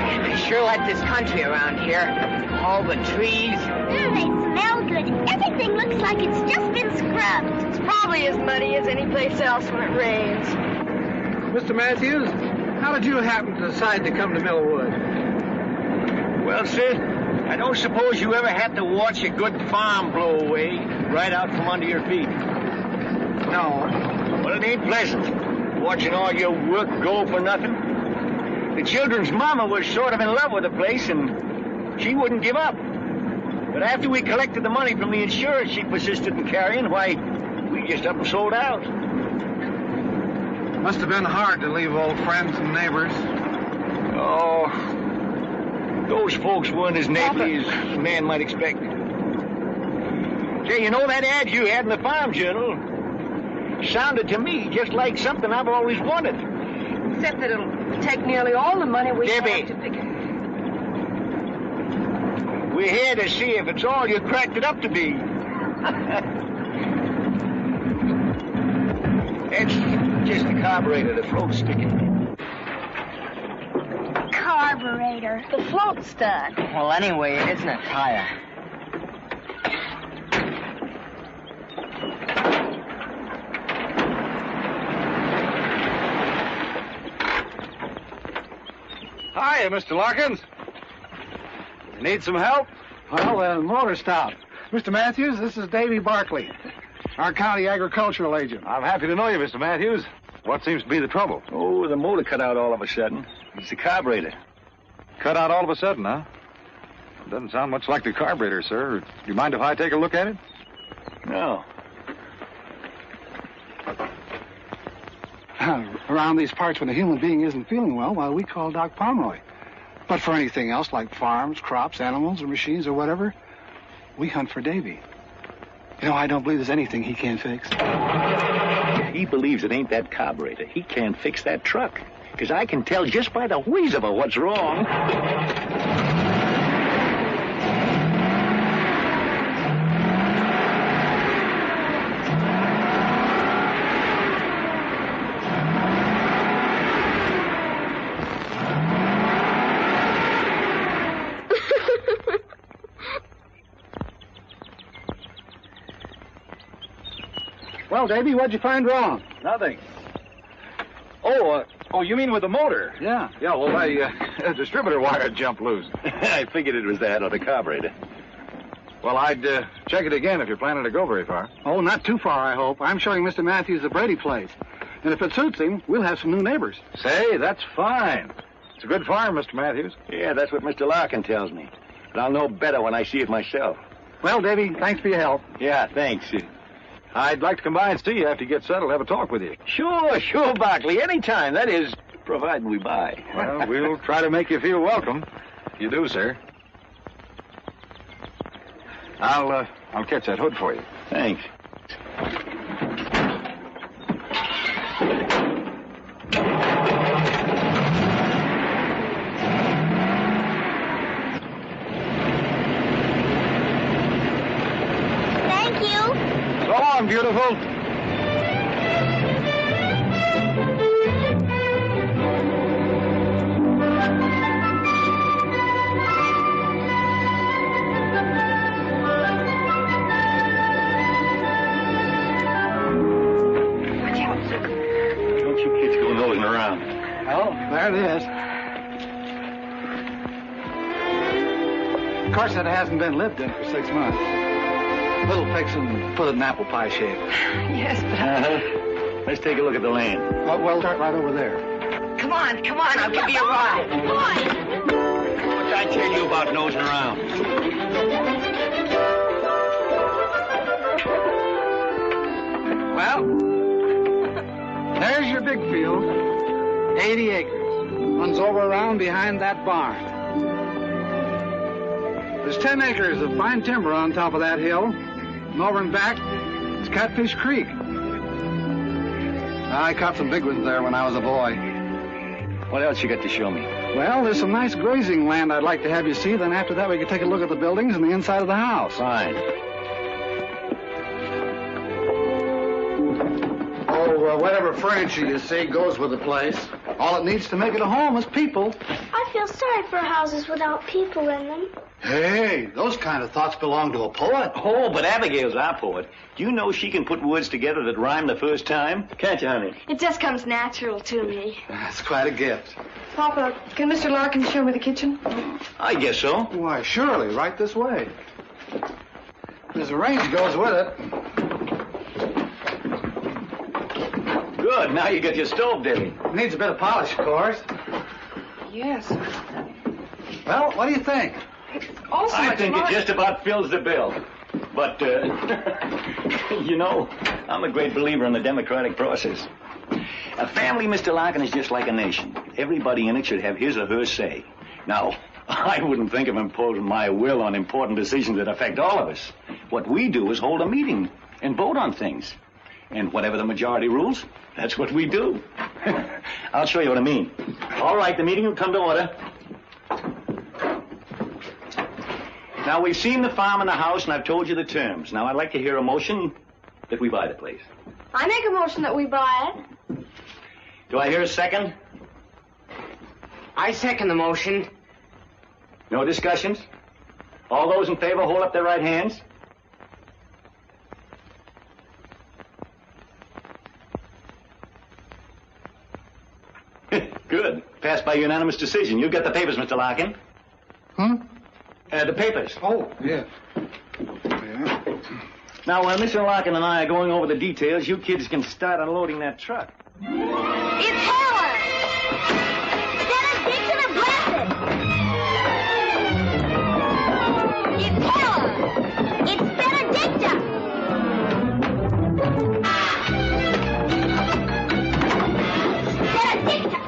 I sure like this country around here. All the trees. They smell good. Everything looks like it's just been scrubbed. It's probably as muddy as any place else when it rains. Mr. Matthews, how did you happen to decide to come to Millwood? Well, Sid, I don't suppose you ever had to watch a good farm blow away right out from under your feet. No. Well, it ain't pleasant, watching all your work go for nothing. The children's mama was sort of in love with the place, and she wouldn't give up. But after we collected the money from the insurance she persisted in carrying, why, we just up and sold out. Must have been hard to leave old friends and neighbors. Oh, those folks weren't as neighborly as a man might expect. Say, you know that ad you had in the Farm Journal? Sounded to me just like something I've always wanted. Except that it'll take nearly all the money we Debbie. have to pick. We're here to see if it's all you cracked it up to be. It's just the carburetor the float's sticking. Carburetor. The float's done. Well, anyway, it isn't a tire. Hiya, Mr. Larkins. You need some help? Well, the motor stopped. Mr. Matthews, this is Davy Barkley, our county agricultural agent. I'm happy to know you, Mr. Matthews. What seems to be the trouble? Oh, the motor cut out all of a sudden. It's the carburetor. Cut out all of a sudden, huh? It doesn't sound much like the carburetor, sir. Do you mind if I take a look at it? No. Around these parts, when a human being isn't feeling well, we call Doc Pomeroy. But for anything else, like farms, crops, animals, or machines, or whatever, we hunt for Davy. You know, I don't believe there's anything he can't fix. If he believes it ain't that carburetor, he can't fix that truck. Because I can tell just by the wheeze of it what's wrong. Well, Davy, what'd you find wrong? Nothing. Oh, you mean with the motor? Yeah. Yeah, well, a distributor wire jumped loose. I figured it was that or the carburetor. Well, I'd check it again if you're planning to go very far. Oh, not too far, I hope. I'm showing Mr. Matthews the Brady place. And if it suits him, we'll have some new neighbors. Say, that's fine. It's a good farm, Mr. Matthews. Yeah, that's what Mr. Larkin tells me. But I'll know better when I see it myself. Well, Davy, thanks for your help. Yeah, thanks. I'd like to come by and see you after you get settled, have a talk with you. Sure, Barkley. Anytime. That is, provided we buy. Well, we'll try to make you feel welcome. You do, sir. I'll catch that hood for you. Thanks. Thank you. So long, beautiful. Don't you kids go nosing around. Oh, there it is. Of course, it hasn't been lived in for 6 months. Little fix and put it in apple pie shape. Yes, but... Let's take a look at the land. Well, start right over there. Come on, I'll give you a ride. What'd I tell you about nosing around? Well, there's your big field. 80 acres. Runs over around behind that barn. There's 10 acres of fine timber on top of that hill. And over and back, it's Catfish Creek. I caught some big ones there when I was a boy. What else you got to show me? Well, there's some nice grazing land I'd like to have you see. Then after that, we could take a look at the buildings and the inside of the house. Fine. Oh, whatever furniture you see goes with the place. All it needs to make it a home is people. I feel sorry for houses without people in them. Hey, those kind of thoughts belong to a poet. Oh, but Abigail's our poet. Do you know she can put words together that rhyme the first time? Can't you, honey? It just comes natural to me. That's quite a gift. Papa, can Mr. Larkin show me the kitchen? I guess so. Why, surely, right this way. There's a range goes with it. Good. Now you get your stove, Debbie. Needs a bit of polish, of course. Yes. Well, what do you think? Also, I think it just about fills the bill. But, you know, I'm a great believer in the democratic process. A family, Mr. Larkin, is just like a nation. Everybody in it should have his or her say. Now, I wouldn't think of imposing my will on important decisions that affect all of us. What we do is hold a meeting and vote on things. And whatever the majority rules, that's what we do. I'll show you what I mean. All right, the meeting will come to order. Now, we've seen the farm and the house, and I've told you the terms. Now, I'd like to hear a motion that we buy the place. I make a motion that we buy it. Do I hear a second? I second the motion. No discussions? All those in favor, hold up their right hands. Good. Passed by unanimous decision. You get the papers, Mr. Larkin. The papers. Oh, yeah. Yeah. Now, while Mr. Larkin and I are going over the details, you kids can start unloading that truck. It's Helen! Benediction and blessed! It's Helen! It's Benedicta! Benedicta!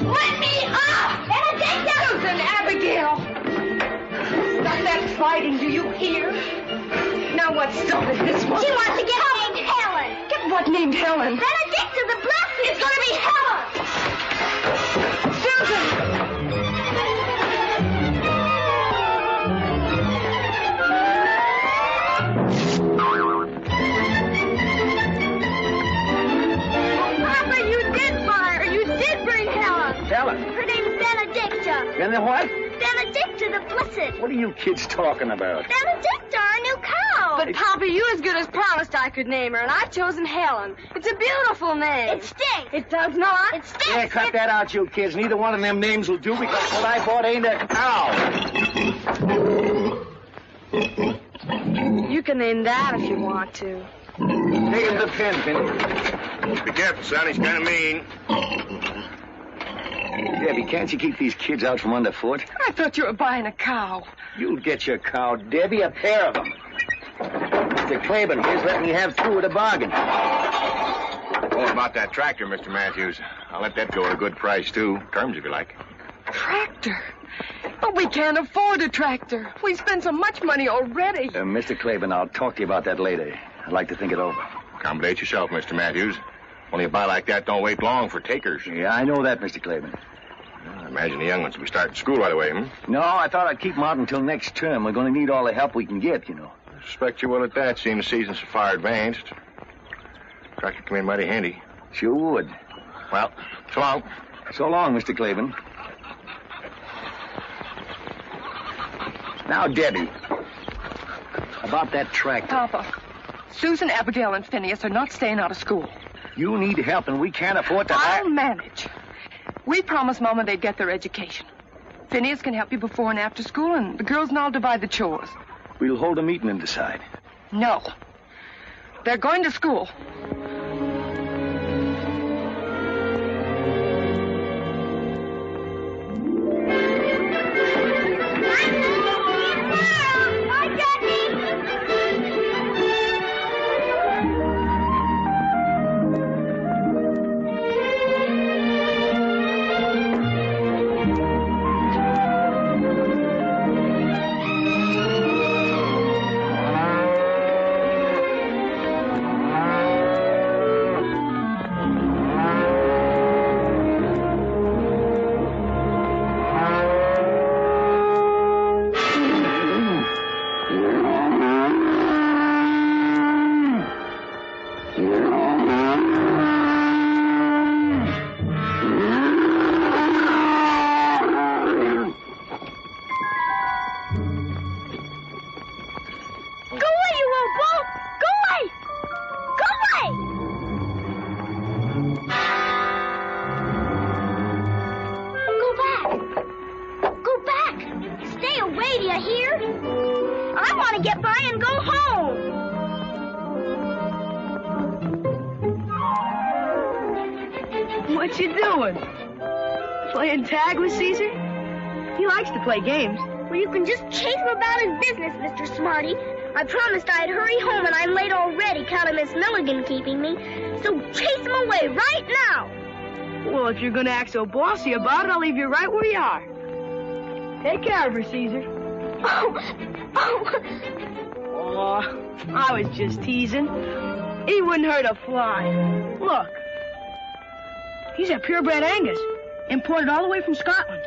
Let me off! Benedicta! Susan, Abigail! Stop that fighting, do you hear? Now what started this one? She wants to get named Helen! Get what named Helen? Benedicta the Blessed! It's gonna be Helen! Susan! Papa, you did buy her! You did bring Helen! Helen? Her name's Benedicta! And then what? Benedicta the Blessed! What are you kids talking about? Benedicta, our new cow! But, Papa, you as good as promised I could name her, and I've chosen Helen. It's a beautiful name. It stinks! It does not. It stinks! Yeah, cut that out, you kids. Neither one of them names will do because what I bought ain't a cow. You can name that if you want to. Take him the pen, Penny. Be careful, son. He's kind of mean. Debbie, can't you keep these kids out from underfoot? I thought you were buying a cow. You'll get your cow, Debbie, a pair of them. Mr. Claiborne, here's letting you have through with a bargain. Oh, about that tractor, Mr. Matthews. I'll let that go at a good price, too. Terms, if you like. Tractor? But we can't afford a tractor. We spent so much money already. Mr. Claiborne, I'll talk to you about that later. I'd like to think it over. Accommodate yourself, Mr. Matthews. Only a buy like that don't wait long for takers. Yeah, I know that, Mr. Claiborne. I imagine the young ones will be starting school right away, No, I thought I'd keep them out until next term. We're going to need all the help we can get, you know. I suspect you will at that, seeing the season's so far advanced. Tractor come in mighty handy. Sure would. Well, so long. So long, Mr. Claiborne. Now, Debbie, about that tractor. Papa, Susan, Abigail, and Phineas are not staying out of school. You need help, and we can't afford to... I'll manage. We promised Mama they'd get their education. Phineas can help you before and after school, and the girls and I'll divide the chores. We'll hold a meeting and decide. No. They're going to school. Bye, Daddy! want to get by and go home. What you doing? Playing tag with Caesar? He likes to play games. Well, you can just chase him about his business, Mr. Smarty. I promised I'd hurry home, and I'm late already, counting Miss Milligan keeping me. So chase him away right now. Well, if you're going to act so bossy about it, I'll leave you right where you are. Take care of her, Caesar. Oh. Oh, I was just teasing. He wouldn't hurt a fly. Look. He's a purebred Angus, imported all the way from Scotland.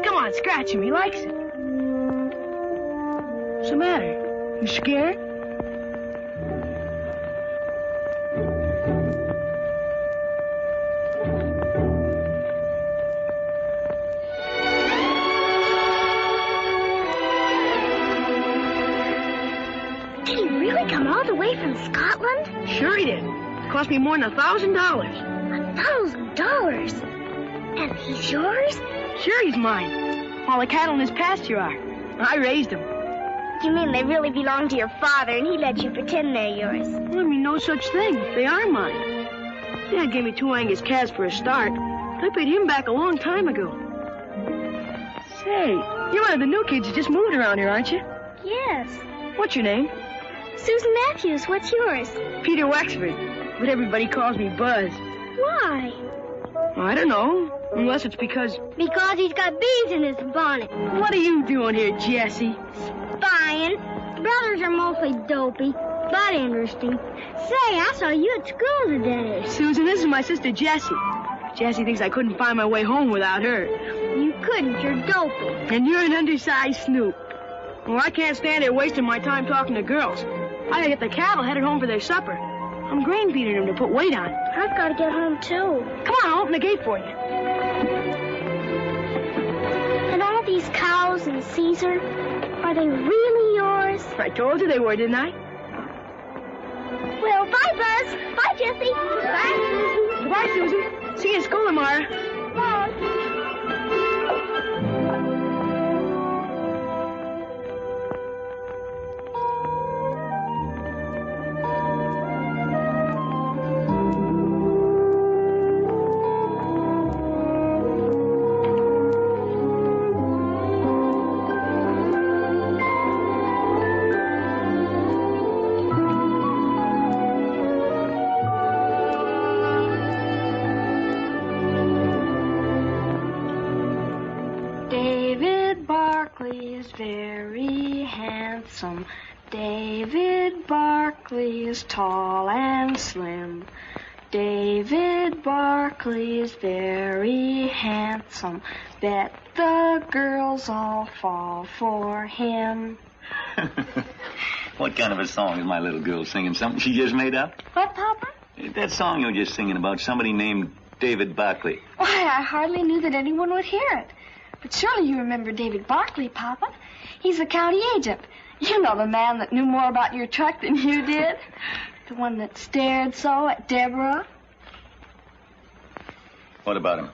Come on, scratch him. He likes it. What's the matter? You scared? Did he really come all the way from Scotland? Sure he did. It cost me more than $1,000. $1,000? And he's yours? Sure he's mine. All the cattle in his pasture are. I raised them. You mean they really belong to your father and he let you pretend they're yours? Well, I mean, no such thing. They are mine. Dad gave me 2 Angus calves for a start. I paid him back a long time ago. Say, you're one of the new kids who just moved around here, aren't you? Yes. What's your name? Susan Matthews, what's yours? Peter Wexford. But everybody calls me Buzz. Why? I don't know. Unless it's because... Because he's got bees in his bonnet. What are you doing here, Jessie? Spying. Brothers are mostly dopey, but interesting. Say, I saw you at school today. Susan, this is my sister Jessie. Jessie thinks I couldn't find my way home without her. You couldn't, you're dopey. And you're an undersized snoop. Well, I can't stand here wasting my time talking to girls. I gotta get the cattle headed home for their supper. I'm grain feeding them to put weight on. I've got to get home, too. Come on, I'll open the gate for you. And all these cows and Caesar, are they really yours? I told you they were, didn't I? Well, bye, Buzz. Bye, Jessie. Bye, Susan. Goodbye, Susan. See you in school tomorrow. Bye. Very handsome. David Barkley is tall and slim. David Barkley is very handsome. Bet the girls all fall for him. What kind of a song is my little girl singing? Something she just made up? What, Papa? That song you're just singing about somebody named David Barkley. Why, I hardly knew that anyone would hear it. But surely you remember David Barkley, Papa. He's the county agent. You know, the man that knew more about your truck than you did. The one that stared so at Deborah. What about him?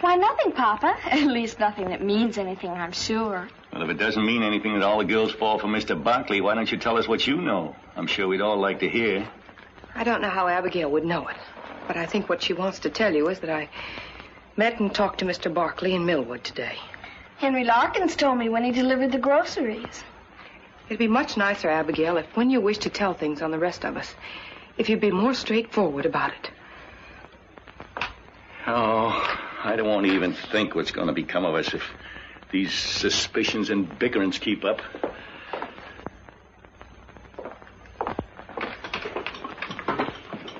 Why, nothing, Papa. At least nothing that means anything, I'm sure. Well, if it doesn't mean anything that all the girls fall for Mr. Barkley, why don't you tell us what you know? I'm sure we'd all like to hear. I don't know how Abigail would know it, but I think what she wants to tell you is that I met and talked to Mr. Barkley in Millwood today. Henry Larkins told me when he delivered the groceries. It'd be much nicer, Abigail, if when you wish to tell things on the rest of us, if you'd be more straightforward about it. Oh, I don't want to even think what's going to become of us if these suspicions and bickerings keep up.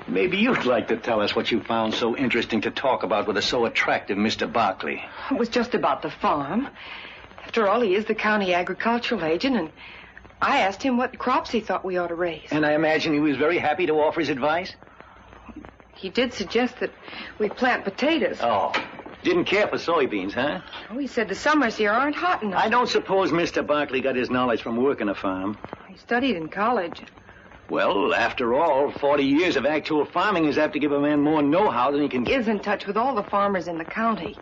Maybe you'd like to tell us what you found so interesting to talk about with a so attractive Mr. Barkley. It was just about the farm. After all, he is the county agricultural agent, and I asked him what crops he thought we ought to raise. And I imagine he was very happy to offer his advice? He did suggest that we plant potatoes. Oh, didn't care for soybeans, huh? Oh, he said the summers here aren't hot enough. I don't suppose Mr. Barkley got his knowledge from working a farm. He studied in college. Well, after all, 40 years of actual farming is apt to give a man more know-how than he can... He is in touch with all the farmers in the county.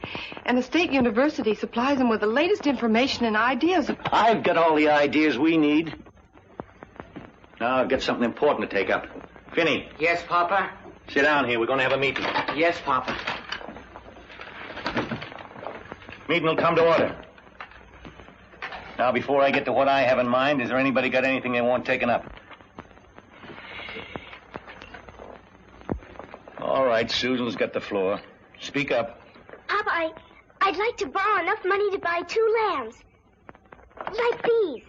And the state university supplies him with the latest information and ideas. I've got all the ideas we need. Now I've got something important to take up. Finney. Yes, Papa? Sit down here. We're going to have a meeting. Yes, Papa. Meeting will come to order. Now, before I get to what I have in mind, is there anybody got anything they want taken up? All right, Susan's got the floor. Speak up. Papa, I'd like to borrow enough money to buy 2 lambs. Like these.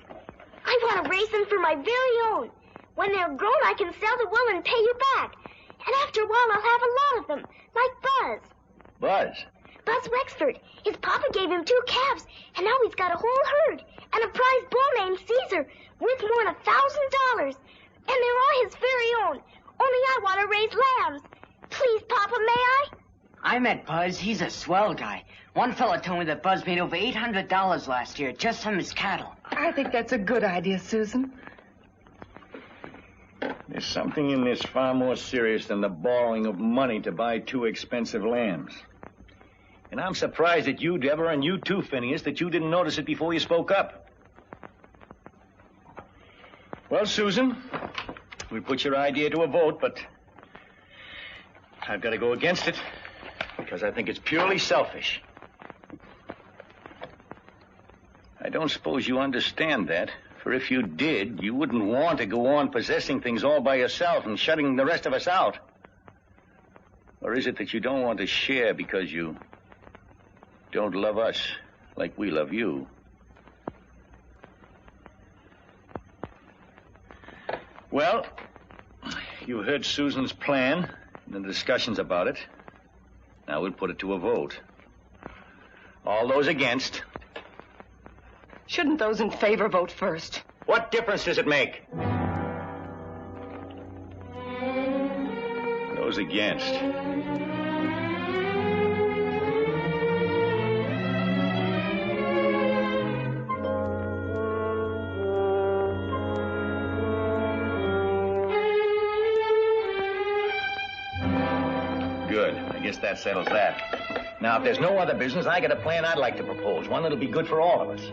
I want to raise them for my very own. When they're grown, I can sell the wool and pay you back. And after a while, I'll have a lot of them, like Buzz. Buzz? Buzz Wexford. His papa gave him 2 calves, and now he's got a whole herd. And a prize bull named Caesar, worth more than $1,000. And they're all his very own. Only I want to raise lambs. Please, Papa, may I? I met Buzz. He's a swell guy. One fella told me that Buzz made over $800 last year just from his cattle. I think that's a good idea, Susan. There's something in this far more serious than the borrowing of money to buy 2 expensive lambs. And I'm surprised at you, Deborah, and you too, Phineas, that you didn't notice it before you spoke up. Well, Susan, we put your idea to a vote, but I've got to go against it because I think it's purely selfish. I don't suppose you understand that, for if you did, you wouldn't want to go on possessing things all by yourself and shutting the rest of us out. Or is it that you don't want to share because you don't love us like we love you? Well, you heard Susan's plan and the discussions about it. Now we'll put it to a vote. All those against? Shouldn't those in favor vote first? What difference does it make? Those against. Good. I guess that settles that. Now, if there's no other business, I got a plan I'd like to propose. One that'll be good for all of us.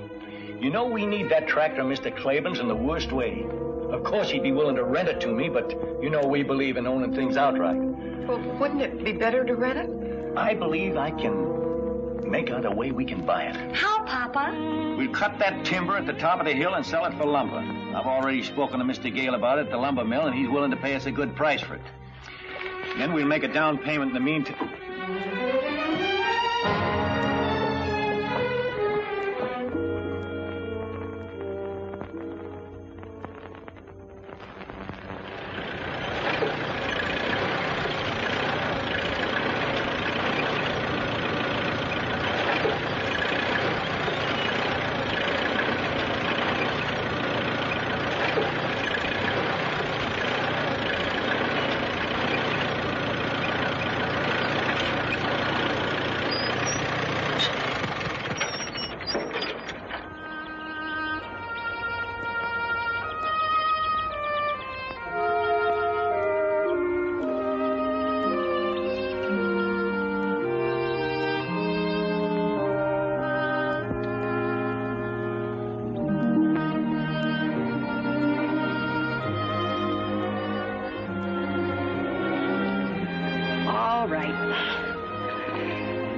You know, we need that tractor, Mr. Claiborne's, in the worst way. Of course, he'd be willing to rent it to me, but you know we believe in owning things outright. Well, wouldn't it be better to rent it? I believe I can make out a way we can buy it. How, Papa? We'll cut that timber at the top of the hill and sell it for lumber. I've already spoken to Mr. Gale about it at the lumber mill, and he's willing to pay us a good price for it. Then we'll make a down payment in the meantime.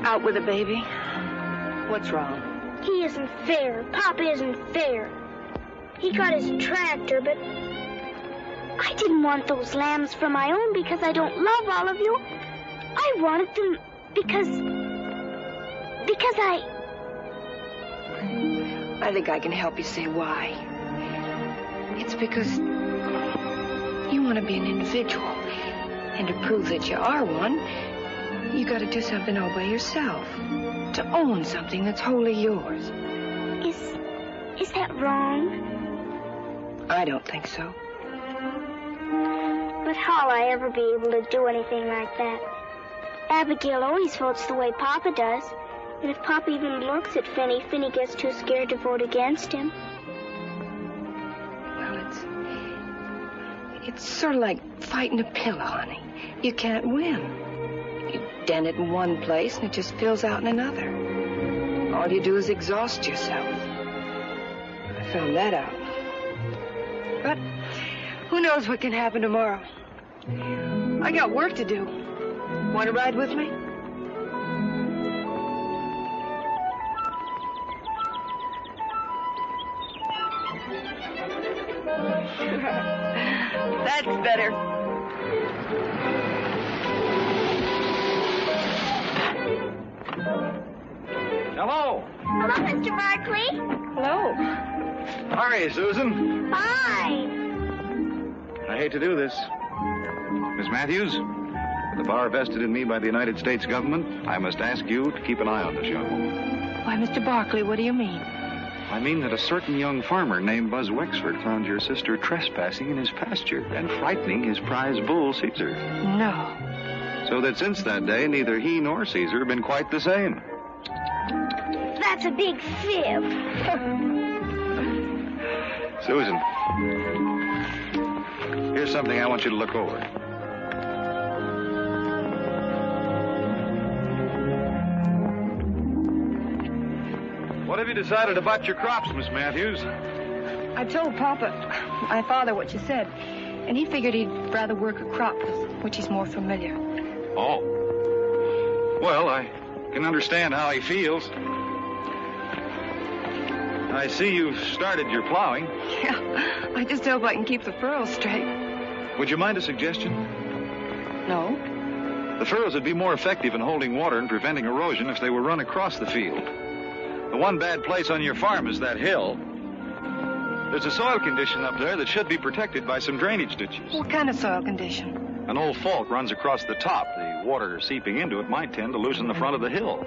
Out with the baby. What's wrong? He isn't fair. Papa isn't fair. He got his tractor, but I didn't want those lambs for my own because I don't love all of you. I wanted them because I think I can help you say why. It's because you want to be an individual. And to prove that you are one, you got to do something all by yourself. To own something that's wholly yours. Is that wrong? I don't think so. But how'll I ever be able to do anything like that? Abigail always votes the way Papa does. And if Papa even looks at Finney, Finney gets too scared to vote against him. Well, It's sort of like fighting a pillow, honey. You can't win. You dent it in one place and it just fills out in another. All you do is exhaust yourself. I found that out. But who knows what can happen tomorrow? I got work to do. Want to ride with me? That's better. Hello. Hello, Mr. Barkley. Hello. How are you, Susan? Fine. I hate to do this. Miss Matthews, with the power vested in me by the United States government, I must ask you to keep an eye on this young woman. Why, Mr. Barkley, what do you mean? I mean that a certain young farmer named Buzz Wexford found your sister trespassing in his pasture and frightening his prize bull, Caesar. No. So that since that day, neither he nor Caesar have been quite the same. That's a big fib. Susan, here's something I want you to look over. What have you decided about your crops, Miss Matthews? I told Papa, my father, what you said, and he figured he'd rather work a crop with which he's more familiar. Oh. Well, I can understand how he feels. I see you've started your plowing. Yeah, I just hope I can keep the furrows straight. Would you mind a suggestion? No? The furrows would be more effective in holding water and preventing erosion if they were run across the field. The one bad place on your farm is that hill. There's a soil condition up there that should be protected by some drainage ditches. What kind of soil condition? An old fault runs across the top. The water seeping into it might tend to loosen the front of the hill.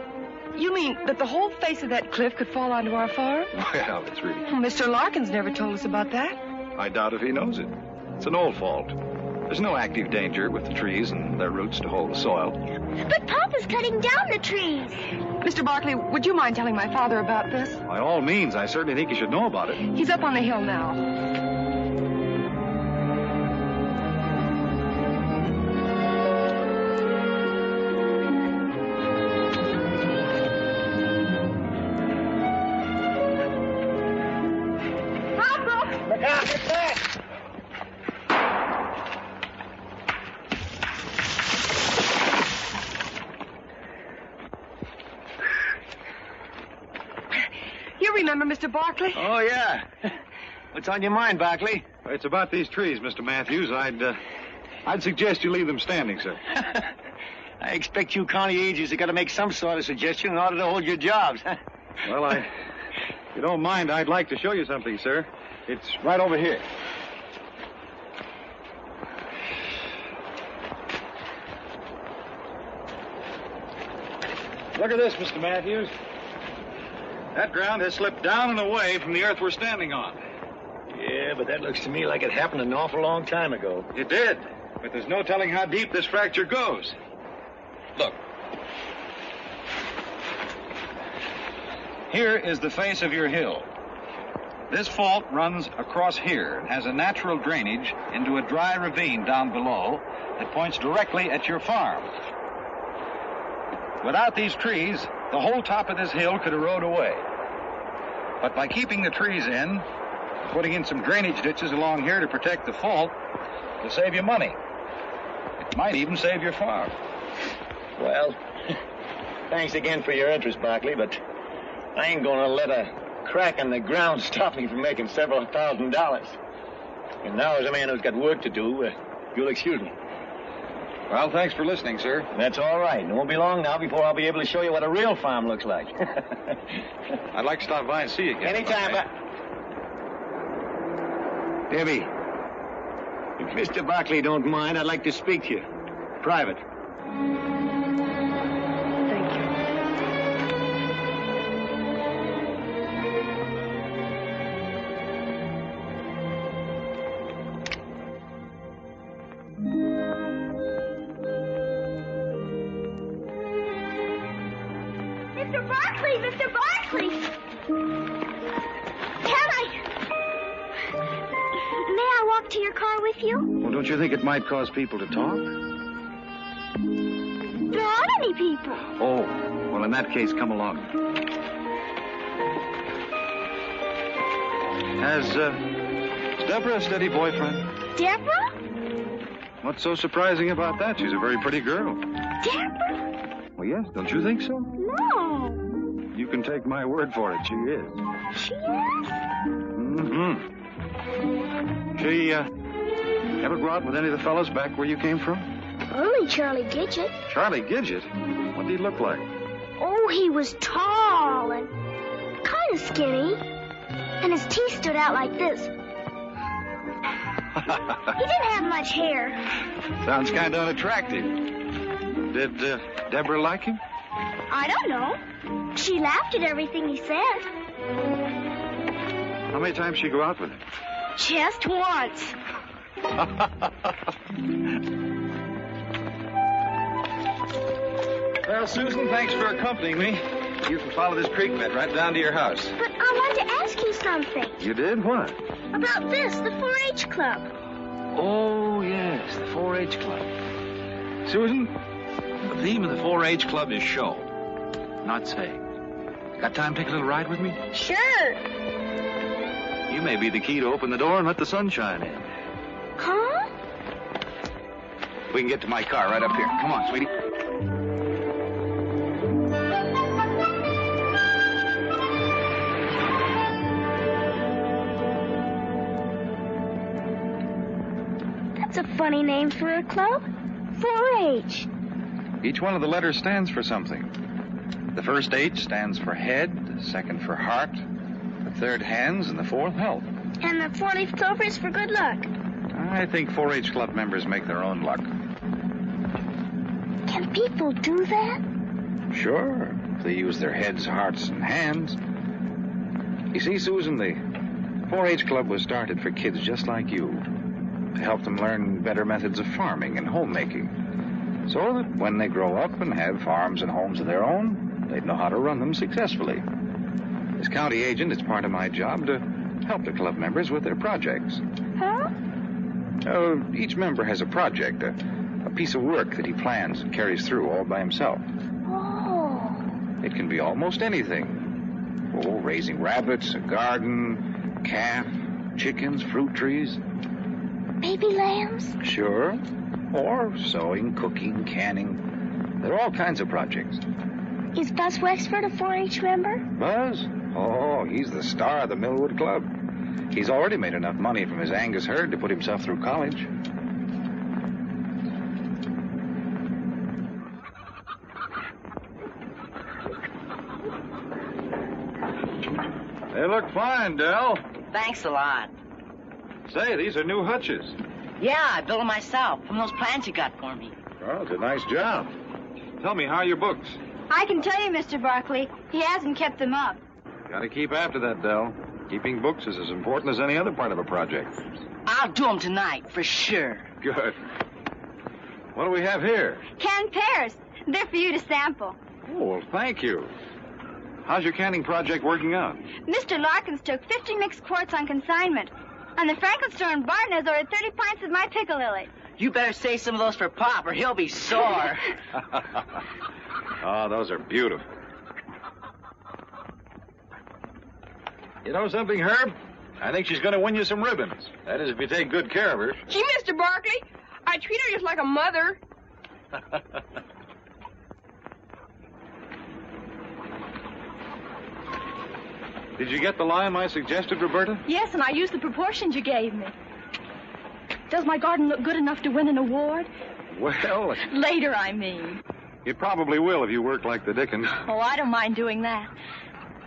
You mean that the whole face of that cliff could fall onto our farm? Well, it's really... Well, Mr. Larkins never told us about that. I doubt if he knows it. It's an old fault. There's no active danger with the trees and their roots to hold the soil. But Papa's cutting down the trees. Mr. Barkley, would you mind telling my father about this? By all means, I certainly think you should know about it. He's up on the hill now. Remember Mr. Barkley? Oh, yeah. What's on your mind, Barkley? It's about these trees, Mr. Matthews. I'd suggest you leave them standing, sir. I expect you county agents have got to make some sort of suggestion in order to hold your jobs. Well, if you don't mind, I'd like to show you something, sir. It's right over here. Look at this, Mr. Matthews. That ground has slipped down and away from the earth we're standing on. Yeah, but that looks to me like it happened an awful long time ago. It did, but there's no telling how deep this fracture goes. Look. Here is the face of your hill. This fault runs across here and has a natural drainage into a dry ravine down below that points directly at your farm. Without these trees, the whole top of this hill could erode away. But by keeping the trees in, putting in some drainage ditches along here to protect the fault, it'll save you money. It might even save your farm. Well, thanks again for your interest, Barkley, but I ain't gonna let a crack in the ground stop me from making several $1,000s. And now, as a man who's got work to do, you'll excuse me. Well, thanks for listening, sir. That's all right. It won't be long now before I'll be able to show you what a real farm looks like. I'd like to stop by and see you again. Anytime, Debbie, if Mr. Barkley don't mind, I'd like to speak to you. Private. Thank you. Mr. Barkley! Mr. Barkley! Can I... May I walk to your car with you? Well, don't you think it might cause people to talk? There aren't any people. Oh, well, in that case, come along. Has Deborah a steady boyfriend? Deborah? What's so surprising about that? She's a very pretty girl. Deborah? Well, yes, don't you think so? No. You can take my word for it, she is. She is? Mm-hmm. She, ever go out with any of the fellas back where you came from? Only Charlie Gidget. Charlie Gidget? What did he look like? Oh, he was tall and kind of skinny. And his teeth stood out like this. He didn't have much hair. Sounds kind of unattractive. Did Deborah like him? I don't know. She laughed at everything he said. How many times did she go out with him? Just once. Well, Susan, thanks for accompanying me. You can follow this creek bed right down to your house. But I wanted to ask you something. You did? What? About this, the 4-H club. Oh, yes, the 4-H club. Susan, the theme of the 4-H club is show, not say. Got time to take a little ride with me? Sure. You may be the key to open the door and let the sunshine in. Huh? We can get to my car right up here. Come on, sweetie. That's a funny name for a club. 4-H. Each one of the letters stands for something. The first H stands for head, the second for heart, the third hands, and the fourth health. And the 4-leaf clover is for good luck. I think 4-H club members make their own luck. Can people do that? Sure, if they use their heads, hearts, and hands. You see, Susan, the 4-H club was started for kids just like you, to help them learn better methods of farming and homemaking, so that when they grow up and have farms and homes of their own, they'd know how to run them successfully. As county agent, it's part of my job to help the club members with their projects. Huh? Each member has a project, a piece of work that he plans and carries through all by himself. Oh. It can be almost anything. Oh, raising rabbits, a garden, calf, chickens, fruit trees. Baby lambs? Sure. Or sewing, cooking, canning. There are all kinds of projects. Is Buzz Wexford a 4-H member? Buzz? Oh, he's the star of the Millwood Club. He's already made enough money from his Angus herd to put himself through college. They look fine, Del. Thanks a lot. Say, these are new hutches. Yeah, I built them myself from those plans you got for me. Oh, it's a nice job. Tell me, how are your books? I can tell you, Mr. Barkley, he hasn't kept them up. Gotta keep after that, Del. Keeping books is as important as any other part of a project. I'll do them tonight, for sure. Good. What do we have here? Canned pears. They're for you to sample. Oh, well, thank you. How's your canning project working out? Mr. Larkins took 50 mixed quarts on consignment. And the Franklin store in Barton has ordered 30 pints of my pickle lily. You better save some of those for Pop, or he'll be sore. Oh, those are beautiful. You know something, Herb? I think she's going to win you some ribbons. That is, if you take good care of her. Gee, Mr. Barkley, I treat her just like a mother. Did you get the lime I suggested, Roberta? Yes, and I used the proportions you gave me. Does my garden look good enough to win an award? Well, Later, I mean. it probably will if you work like the Dickens. Oh, I don't mind doing that.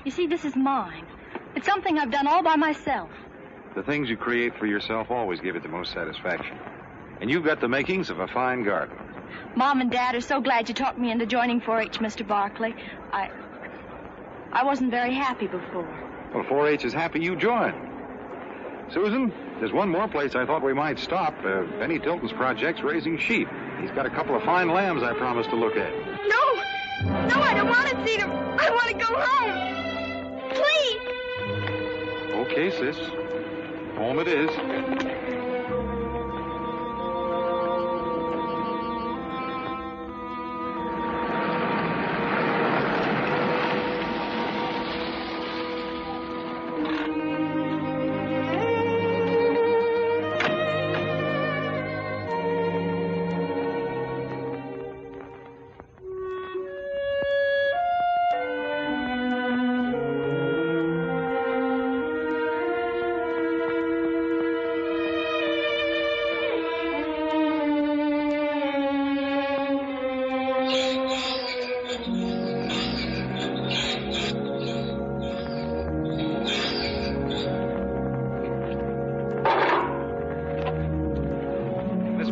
You see, this is mine. It's something I've done all by myself. The things you create for yourself always give it the most satisfaction. And you've got the makings of a fine garden. Mom and Dad are so glad you talked me into joining 4-H, Mr. Barkley. I wasn't very happy before. Well, 4-H is happy you joined. Susan, there's one more place I thought we might stop. Benny Tilton's project's raising sheep. He's got a couple of fine lambs I promised to look at. No, I don't want to see them. I want to go home. Please. Okay, sis. Home it is.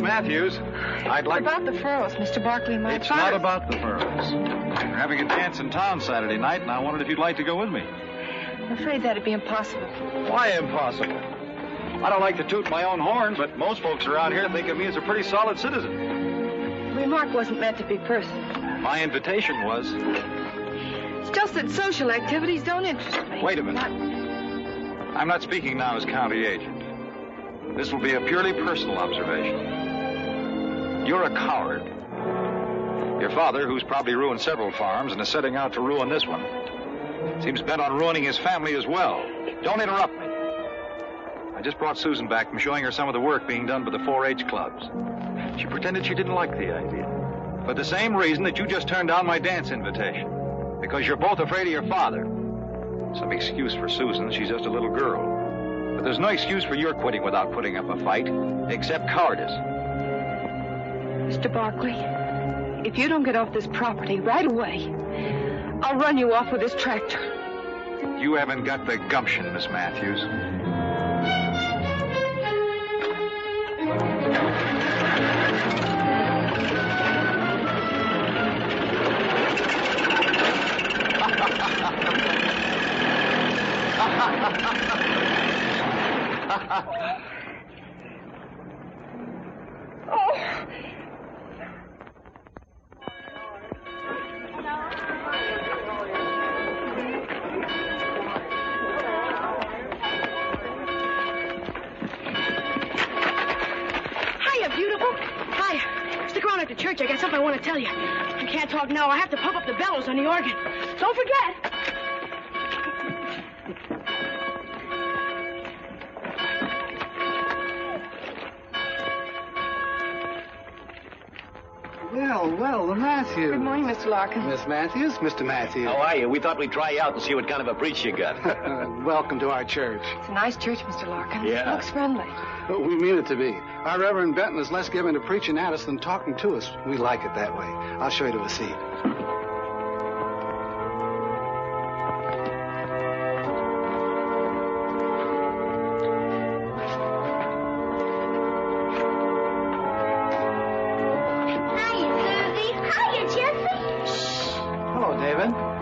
Matthews, I'd like... About the furrows, Mr. Barkley, my It's not about the furrows. We're having a dance in town Saturday night, and I wondered if you'd like to go with me. I'm afraid that'd be impossible. Why impossible? I don't like to toot my own horn, but most folks around here think of me as a pretty solid citizen. The remark wasn't meant to be personal. My invitation was... It's just that social activities don't interest me. Wait a minute. I'm not speaking now as county agent. This will be a purely personal observation. You're a coward. Your father, who's probably ruined several farms and is setting out to ruin this one, seems bent on ruining his family as well. Don't interrupt me. I just brought Susan back from showing her some of the work being done by the 4-H clubs. She pretended she didn't like the idea. For the same reason that you just turned down my dance invitation. Because you're both afraid of your father. Some excuse for Susan. She's just a little girl. But there's no excuse for your quitting without putting up a fight, except cowardice. Mr. Barkley, if you don't get off this property right away, I'll run you off with this tractor. You haven't got the gumption, Miss Matthews. Church, I got something I want to tell you. I can't talk now. I have to pump up the bellows on the organ. Don't forget. Well, the Matthews. Good morning, Mr. Larkin. Miss Matthews, Mr. Matthews. How are you? We thought we'd try you out and see what kind of a preach you got. Welcome to our church. It's a nice church, Mr. Larkin. Yeah. It looks friendly. We mean it to be. Our Reverend Benton is less given to preaching at us than talking to us. We like it that way. I'll show you to a seat.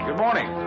Good morning.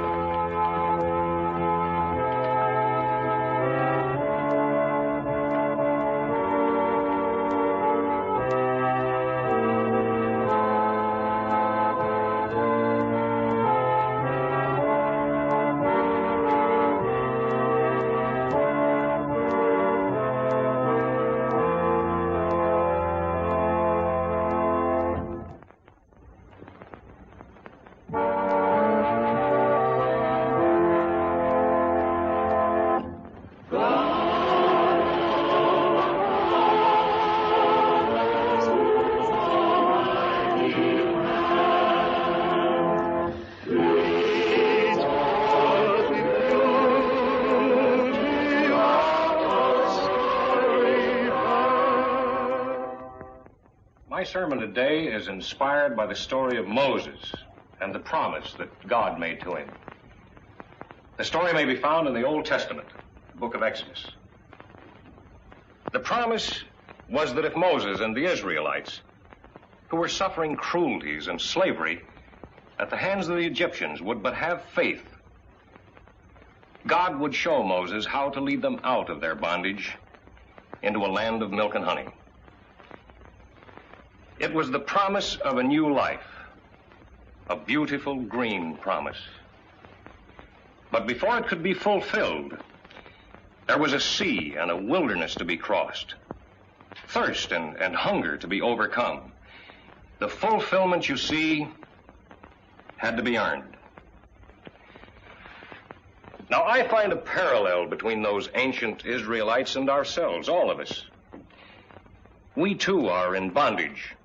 My sermon today is inspired by the story of Moses and the promise that God made to him. The story may be found in the Old Testament, the book of Exodus. The promise was that if Moses and the Israelites, who were suffering cruelties and slavery at the hands of the Egyptians, would but have faith, God would show Moses how to lead them out of their bondage into a land of milk and honey. It was the promise of a new life, a beautiful green promise. But before it could be fulfilled, There was a sea and a wilderness to be crossed, thirst and hunger to be overcome. The fulfillment, you see, had to be earned. Now, I find a parallel between those ancient Israelites and ourselves, all of us. We, too, are in bondage,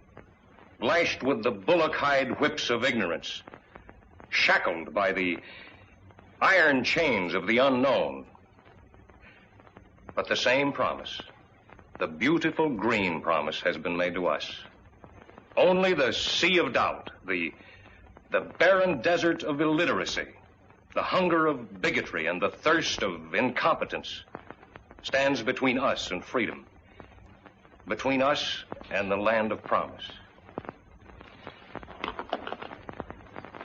lashed with the bullock-hide whips of ignorance, shackled by the iron chains of the unknown. But the same promise, the beautiful green promise, has been made to us. Only the sea of doubt, the barren desert of illiteracy, the hunger of bigotry and the thirst of incompetence stands between us and freedom, between us and the land of promise.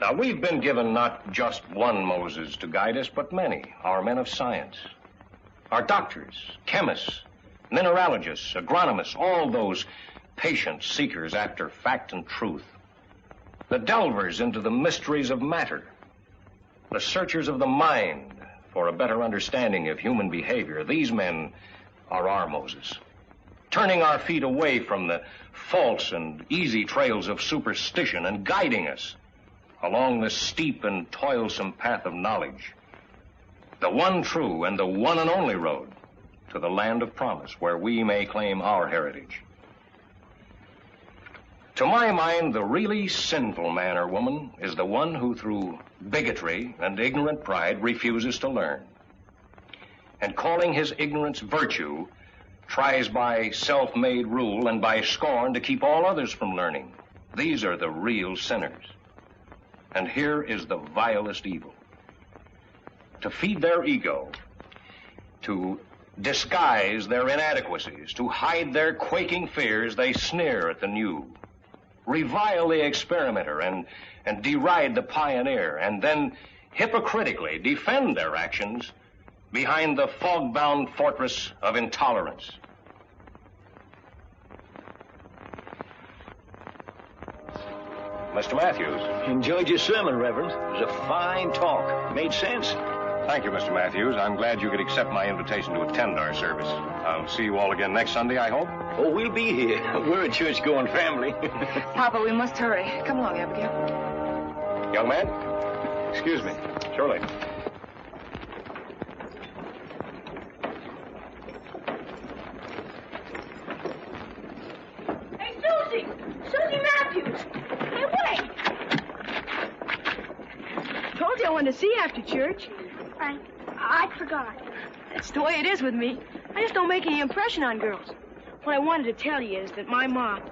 Now, we've been given not just one Moses to guide us, but many, our men of science, our doctors, chemists, mineralogists, agronomists, all those patient seekers after fact and truth, the delvers into the mysteries of matter, the searchers of the mind for a better understanding of human behavior. These men are our Moses, turning our feet away from the false and easy trails of superstition and guiding us along the steep and toilsome path of knowledge, the one true and the one and only road to the land of promise, where we may claim our heritage. To my mind, the really sinful man or woman is the one who, through bigotry and ignorant pride, refuses to learn, and calling his ignorance virtue, tries by self-made rule and by scorn to keep all others from learning. These are the real sinners. And here is the vilest evil. To feed their ego, to disguise their inadequacies, to hide their quaking fears, they sneer at the new, revile the experimenter and deride the pioneer, and then hypocritically defend their actions behind the fog-bound fortress of intolerance. Mr. Matthews. Enjoyed your sermon, Reverend. It was a fine talk. Made sense. Thank you, Mr. Matthews. I'm glad you could accept my invitation to attend our service. I'll see you all again next Sunday, I hope. Oh, we'll be here. We're a church-going family. Papa, we must hurry. Come along, Abigail. Young man? Excuse me. Surely. Hey, Susie! Susie Matthews! Hey, wait! Told you I wanted to see you after church. I forgot. That's the way it is with me. I just don't make any impression on girls. What I wanted to tell you is that my mom,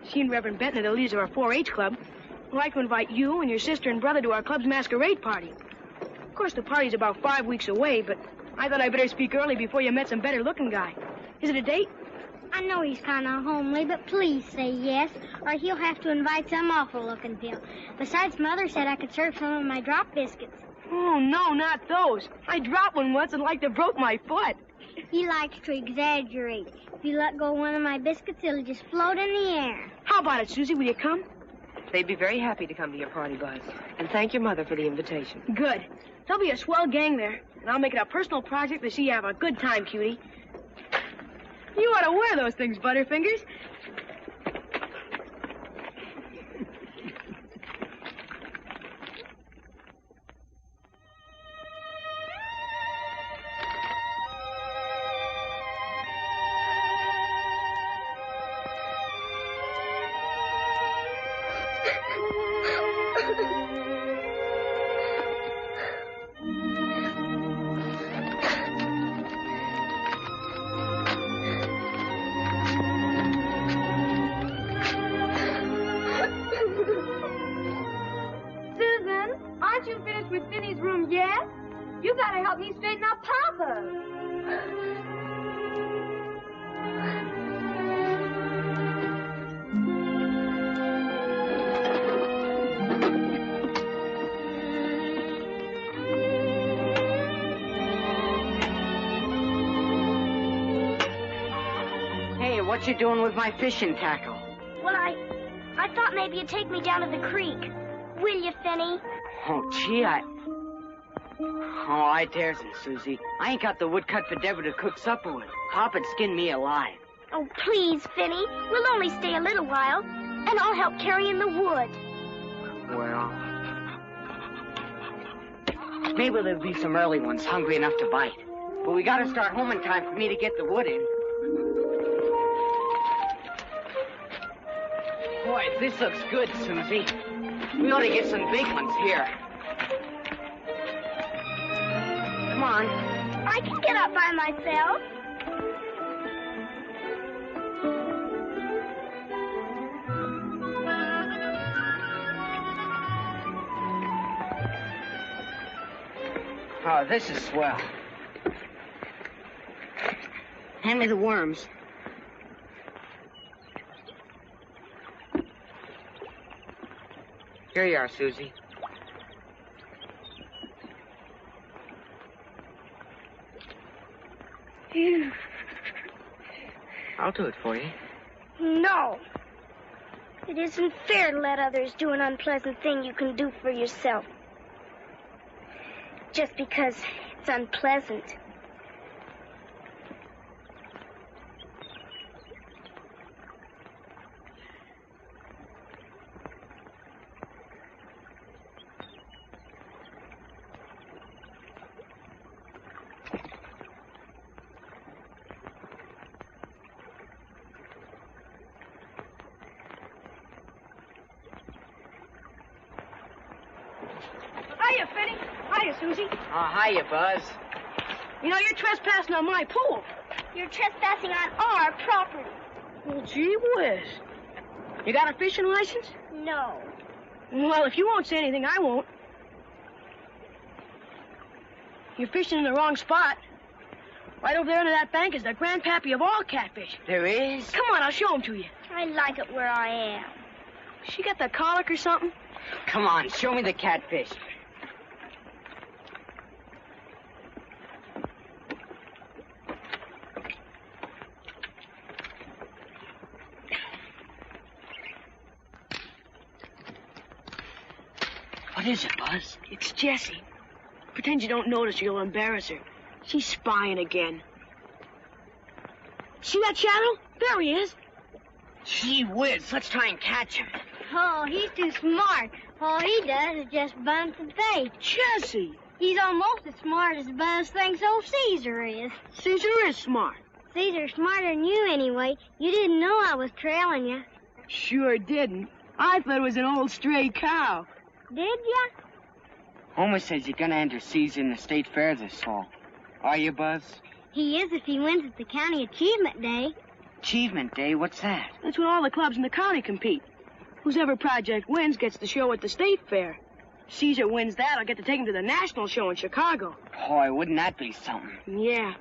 she and Reverend Benton are the leaders of our 4-H club, would like to invite you and your sister and brother to our club's masquerade party. Of course, the party's about 5 weeks away, but I thought I'd better speak early before you met some better-looking guy. Is it a date? I know he's kind of homely, but please say yes, or he'll have to invite some awful-looking pill. Besides, Mother said I could serve some of my drop biscuits. Oh, no, not those. I dropped one once and like to broke my foot. He likes to exaggerate. If you let go of one of my biscuits, it'll just float in the air. How about it, Susie? Will you come? They'd be very happy to come to your party, Buzz. And thank your mother for the invitation. Good. There'll be a swell gang there, and I'll make it a personal project to see you have a good time, cutie. You ought to wear those things, Butterfingers. What you doing with my fishing tackle? Well, I thought maybe you'd take me down to the creek. Will you, Finny? Oh, gee, Oh, I daresn't, Susie. I ain't got the wood cut for Deborah to cook supper with. Papa'd skin me alive. Oh, please, Finny. We'll only stay a little while, and I'll help carry in the wood. Well, maybe there'll be some early ones hungry enough to bite. But we gotta start home in time for me to get the wood in. Boy, this looks good, Susie. We ought to get some big ones here. Come on. I can get up by myself. Oh, this is swell. Hand me the worms. Here you are, Susie. I'll do it for you. No. It isn't fair to let others do an unpleasant thing you can do for yourself. Just because it's unpleasant. Hiya, Finny. Hiya, Susie. Oh, hiya, Buzz. You know, you're trespassing on my pool. You're trespassing on our property. Well, gee whiz. You got a fishing license? No. Well, if you won't say anything, I won't. You're fishing in the wrong spot. Right over there under that bank is the grandpappy of all catfish. There is? Come on, I'll show him to you. I like it where I am. She got the colic or something? Come on, show me the catfish. What is it, Buzz? It's Jessie. Pretend you don't notice or you'll embarrass her. She's spying again. See that shadow? There he is. Gee whiz, let's try and catch him. Oh, he's too smart. All he does is just bump the bait. Jessie! He's almost as smart as Buzz thinks old Caesar is. Caesar is smart. Caesar's smarter than you anyway. You didn't know I was trailing you. Sure didn't. I thought it was an old stray cow. Did ya? Homer says you're gonna enter Caesar in the state fair this fall. Are you, Buzz? He is if he wins at the county achievement day. Achievement Day? What's that? That's when all the clubs in the county compete. Whoever project wins gets the show at the state fair. Caesar wins that, I'll get to take him to the national show in Chicago. Boy, wouldn't that be something? Yeah.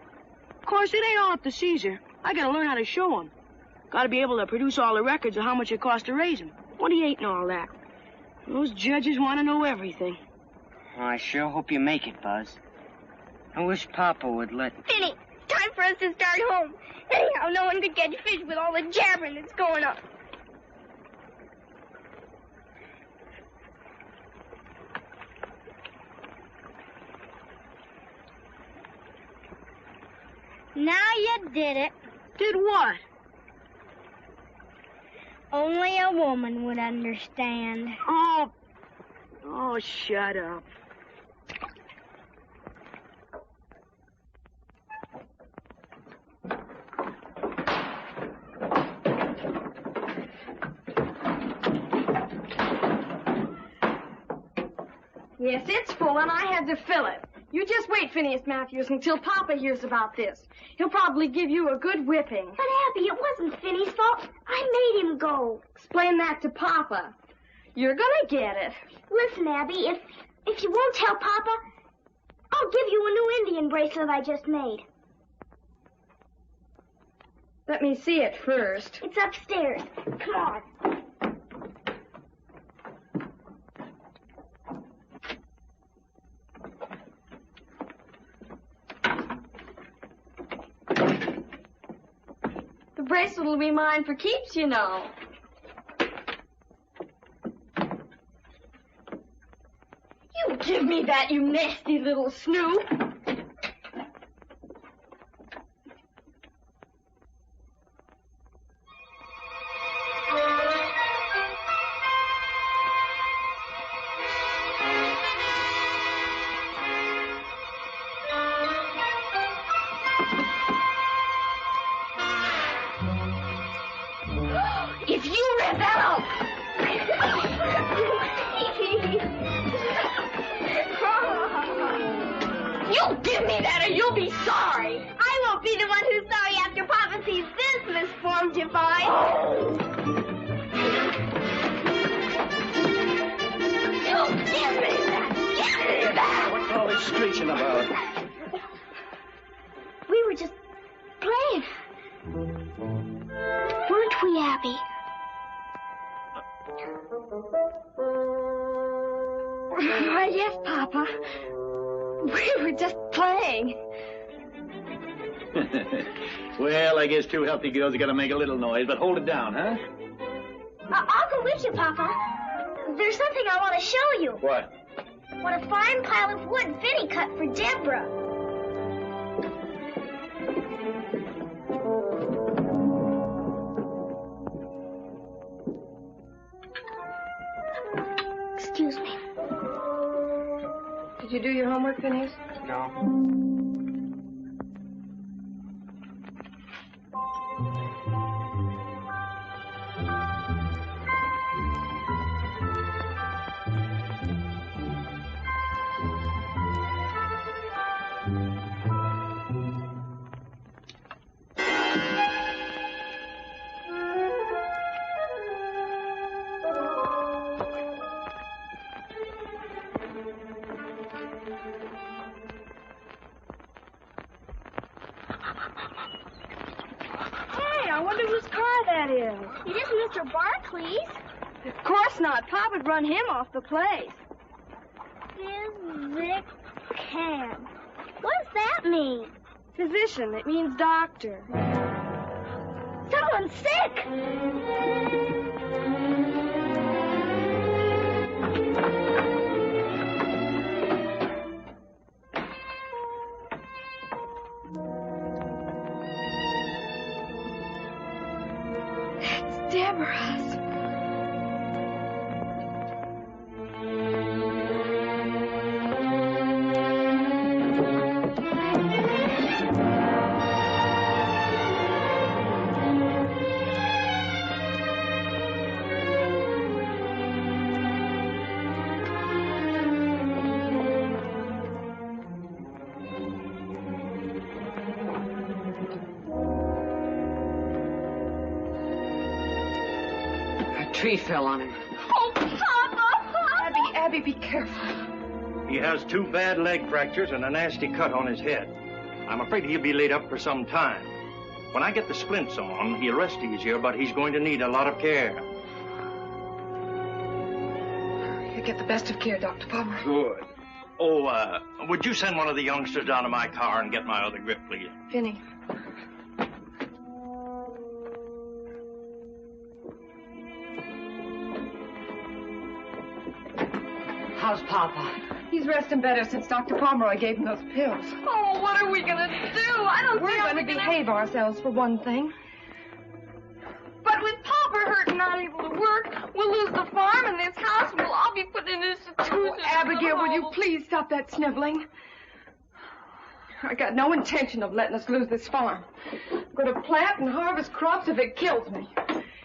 Of course, it ain't all up to Caesar. I gotta learn how to show him. Gotta be able to produce all the records of how much it costs to raise him, what he ate and all that. Those judges want to know everything. I sure hope you make it, Buzz. I wish Papa would let... Finny, it's time for us to start home. Anyhow, no one could catch fish with all the jabbering that's going on. Now you did it. Did what? Only a woman would understand. Oh, shut up. Yes, it's full, and I had to fill it. You just wait, Phineas Matthews, until Papa hears about this. He'll probably give you a good whipping. But, Abby, it wasn't Finny's fault. I made him go. Explain that to Papa. You're gonna get it. Listen, Abby, if you won't tell Papa, I'll give you a new Indian bracelet I just made. Let me see it first. It's upstairs. Come on. The bracelet will be mine for keeps, you know. You give me me that, you nasty little snoop. If you rip that out... You'll give me that or you'll be sorry. I won't be the one who's sorry after Papa sees this misformed divine. You give me that! Give me that! What's all this screeching about? We were just playing. Weren't we, Abby? Why, yes, Papa. We were just playing. Well, I guess two healthy girls are going to make a little noise, but hold it down, huh? I'll go with you, Papa. There's something I want to show you. What? What a fine pile of wood Vinny cut for Deborah. Excuse me. Did you do your homework, Phineas? No. It isn't Mr. Barkley's. Of course not. Papa'd run him off the place. Physician. What does that mean? Physician. It means doctor. Someone's sick. Deborah's. Tree fell on him. Oh, Papa! Abby, be careful. He has 2 bad leg fractures and a nasty cut on his head. I'm afraid he'll be laid up for some time. When I get the splints on, he'll rest easier, but he's going to need a lot of care. You get the best of care, Dr. Palmer. Good. Oh, would you send one of the youngsters down to my car and get my other grip, please? Vinny. How's Papa? He's resting better since Dr. Pomeroy gave him those pills. Oh, what are we going to do? I don't We're see how going to behave ourselves for one thing. But with Papa hurt and not able to work, we'll lose the farm and this house, and we'll all be put in institutions. Oh, Abigail, will you please stop that sniveling? I got no intention of letting us lose this farm. I'm going to plant and harvest crops if it kills me.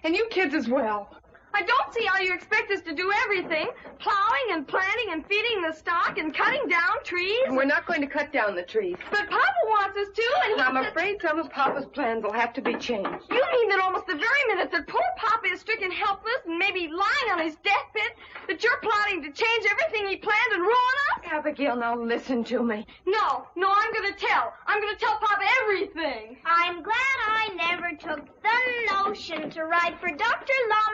And you kids as well. I don't see how you expect us to do everything. Plowing and planting and feeding the stock and cutting down trees. And we're not going to cut down the trees. But Papa wants us to, and I'm afraid some of Papa's plans will have to be changed. You mean that almost the very minute that poor Papa is stricken helpless and maybe lying on his deathbed, that you're plotting to change everything he planned and ruin us? Abigail, now listen to me. No, I'm going to tell. I'm going to tell Papa everything. I'm glad I never took the notion to write for Dr.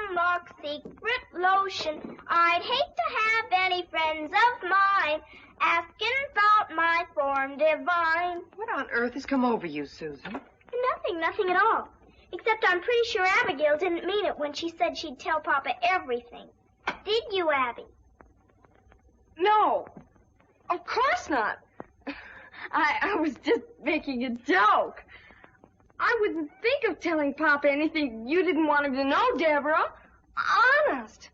Lumlock's secret lotion. I'd hate to have any friends of mine asking about my form divine. What on earth has come over you, Susan? Nothing at all. Except I'm pretty sure Abigail didn't mean it when she said she'd tell Papa everything. Did you, Abby? No. Of course not. I was just making a joke. I wouldn't think of telling Papa anything you didn't want him to know, Deborah. Honest.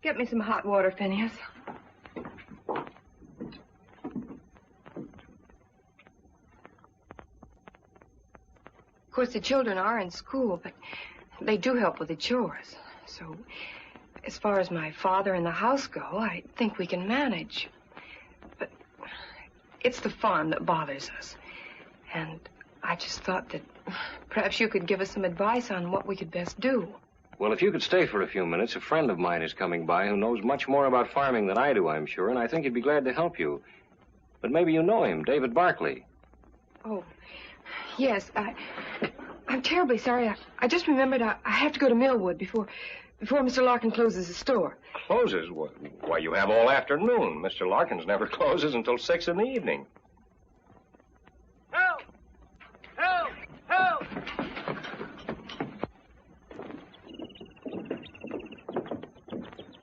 Get me some hot water, Phineas. Of course, the children are in school, but they do help with the chores. So, as far as my father and the house go, I think we can manage. But it's the farm that bothers us. And I just thought that perhaps you could give us some advice on what we could best do. Well, if you could stay for a few minutes, a friend of mine is coming by who knows much more about farming than I do, I'm sure, and I think he'd be glad to help you. But maybe you know him, David Barkley. Oh, yes. I'm terribly sorry. I just remembered I have to go to Millwood before Mr. Larkin closes the store. Closes? Why, you have all afternoon. Mr. Larkin's never closes until 6 in the evening. Help! Help! Help!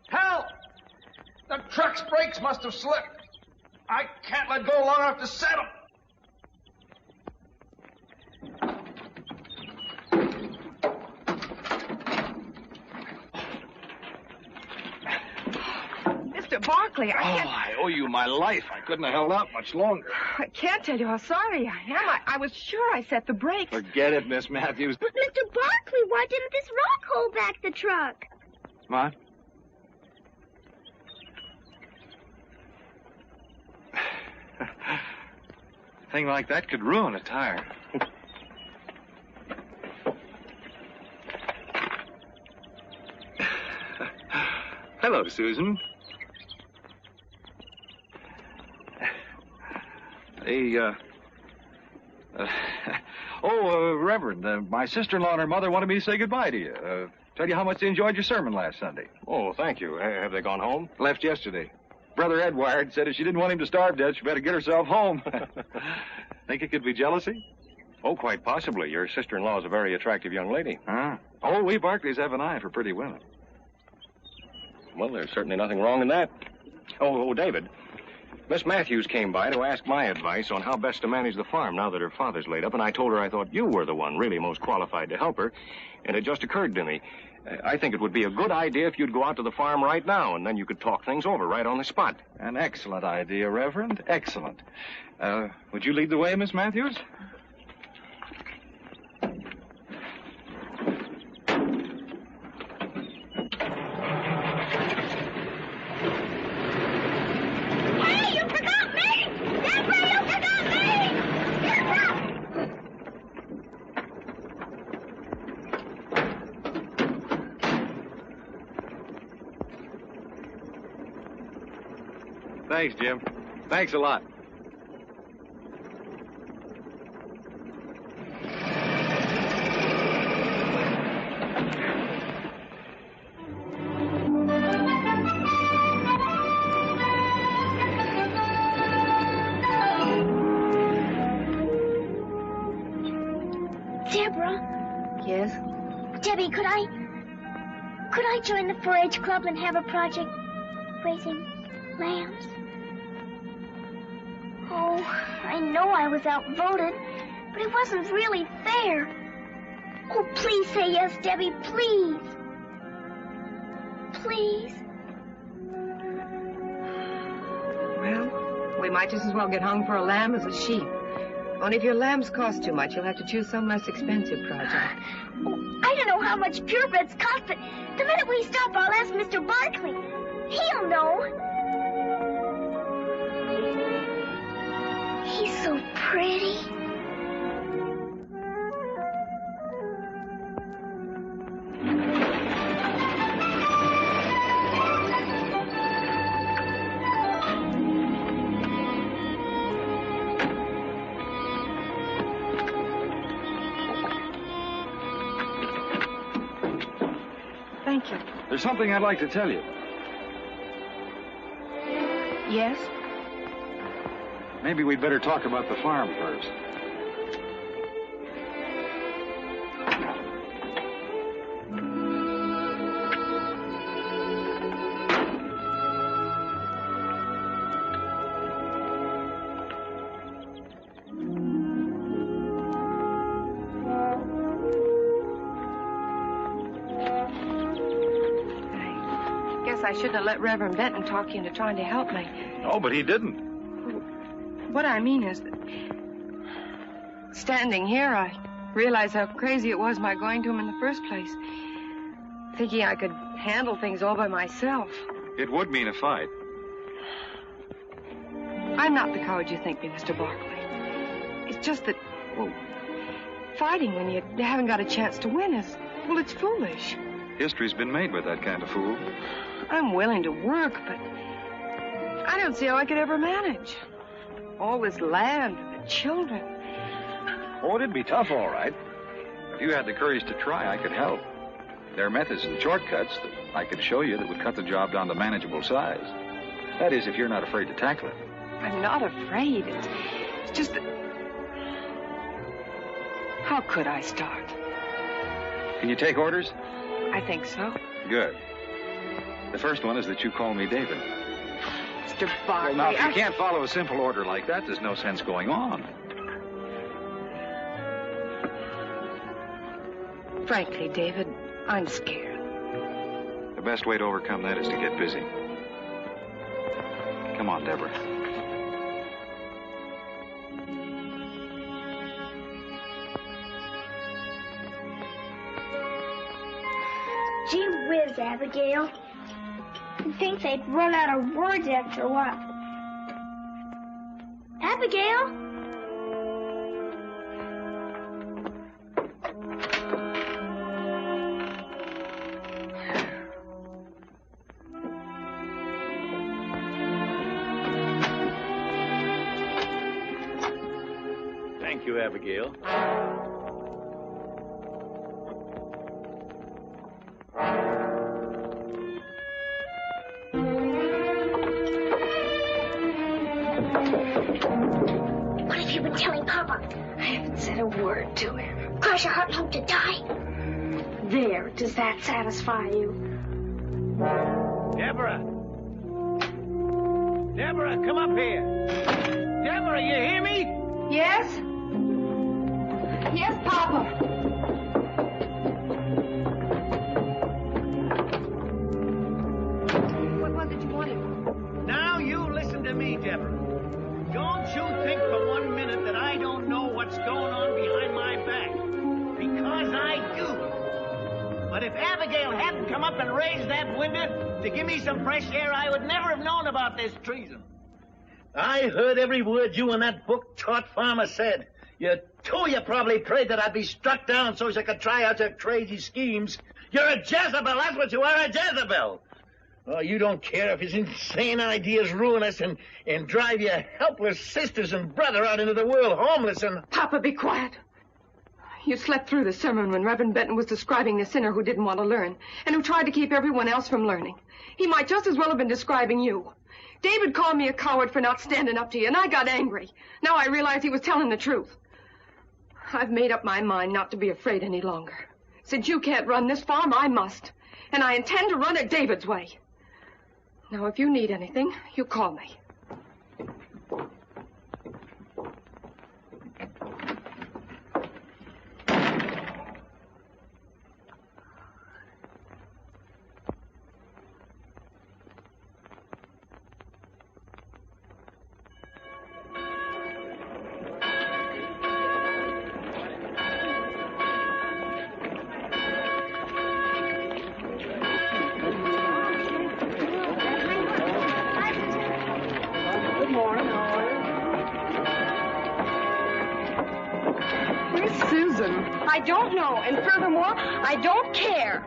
Help! The truck's brakes must have slipped. I can't let go long enough to set them. Mr. Barkley, I owe you my life. I couldn't have held out much longer. I can't tell you how sorry I am. I was sure I set the brakes. Forget it, Miss Matthews. But, Mr. Barkley, why didn't this rock hold back the truck? What? A thing like that could ruin a tire. Hello, Susan. Reverend, my sister-in-law and her mother wanted me to say goodbye to you. Tell you how much they enjoyed your sermon last Sunday. Oh, thank you. Have they gone home? Left yesterday. Brother Ed wired, said if she didn't want him to starve to death, she better get herself home. Think it could be jealousy? Oh, quite possibly. Your sister-in-law is a very attractive young lady. Huh? Oh, we Barclays have an eye for pretty women. Well, there's certainly nothing wrong in that. Oh, David. Miss Matthews came by to ask my advice on how best to manage the farm now that her father's laid up, and I told her I thought you were the one really most qualified to help her, and it just occurred to me. I think it would be a good idea if you'd go out to the farm right now, and then you could talk things over right on the spot. An excellent idea, Reverend. Excellent. Would you lead the way, Miss Matthews? Thanks, Jim. Thanks a lot. Deborah? Yes? Debbie, could I join the 4-H club and have a project raising lambs? Oh, I know I was outvoted, but it wasn't really fair. Oh, please say yes, Debbie, please. Please. Well, we might just as well get hung for a lamb as a sheep. Only if your lambs cost too much, you'll have to choose some less expensive project. Oh, I don't know how much purebreds cost, but the minute we stop, I'll ask Mr. Barkley. He'll know. He's so pretty. Thank you. There's something I'd like to tell you. Yes? Maybe we'd better talk about the farm first. I shouldn't have let Reverend Benton talk you into trying to help me. Oh, but he didn't. What I mean is that standing here, I realized how crazy it was my going to him in the first place. Thinking I could handle things all by myself. It would mean a fight. I'm not the coward you think me, Mr. Barkley. It's just that, well, fighting when you haven't got a chance to win is, well, it's foolish. History's been made with that kind of fool. I'm willing to work, but I don't see how I could ever manage. All this land and the children. Oh, it'd be tough, all right. If you had the courage to try, I could help. There are methods and shortcuts that I could show you that would cut the job down to manageable size. That is, if you're not afraid to tackle it. I'm not afraid. It's just that... How could I start? Can you take orders? I think so. Good. The first one is that you call me David. Mr. Barkley, Well, now, if you can't follow a simple order like that, there's no sense going on. Frankly, David, I'm scared. The best way to overcome that is to get busy. Come on, Deborah. Gee whiz, Abigail. You'd think they'd run out of words after a while. Abigail? Thank you, Abigail. What have you been telling Papa? I haven't said a word to him. Cross your heart and hope to die. There, does that satisfy you? Deborah! Deborah, come up here! Deborah, you hear me? Yes? Yes, Papa. What was it you wanted? Now you listen to me, Deborah. Don't you think for 1 minute that I don't know what's going on behind my back. Because I do. But if Abigail hadn't come up and raised that window to give me some fresh air, I would never have known about this treason. I heard every word you and that book-taught farmer said. You probably prayed that I'd be struck down so I could try out your crazy schemes. You're a Jezebel, that's what you are, a Jezebel. Oh, you don't care if his insane ideas ruin us and drive your helpless sisters and brother out into the world homeless and... Papa, be quiet. You slept through the sermon when Reverend Benton was describing the sinner who didn't want to learn and who tried to keep everyone else from learning. He might just as well have been describing you. David called me a coward for not standing up to you, and I got angry. Now I realize he was telling the truth. I've made up my mind not to be afraid any longer. Since you can't run this farm, I must. And I intend to run it David's way. Now, if you need anything, you call me. I don't know, and furthermore, I don't care.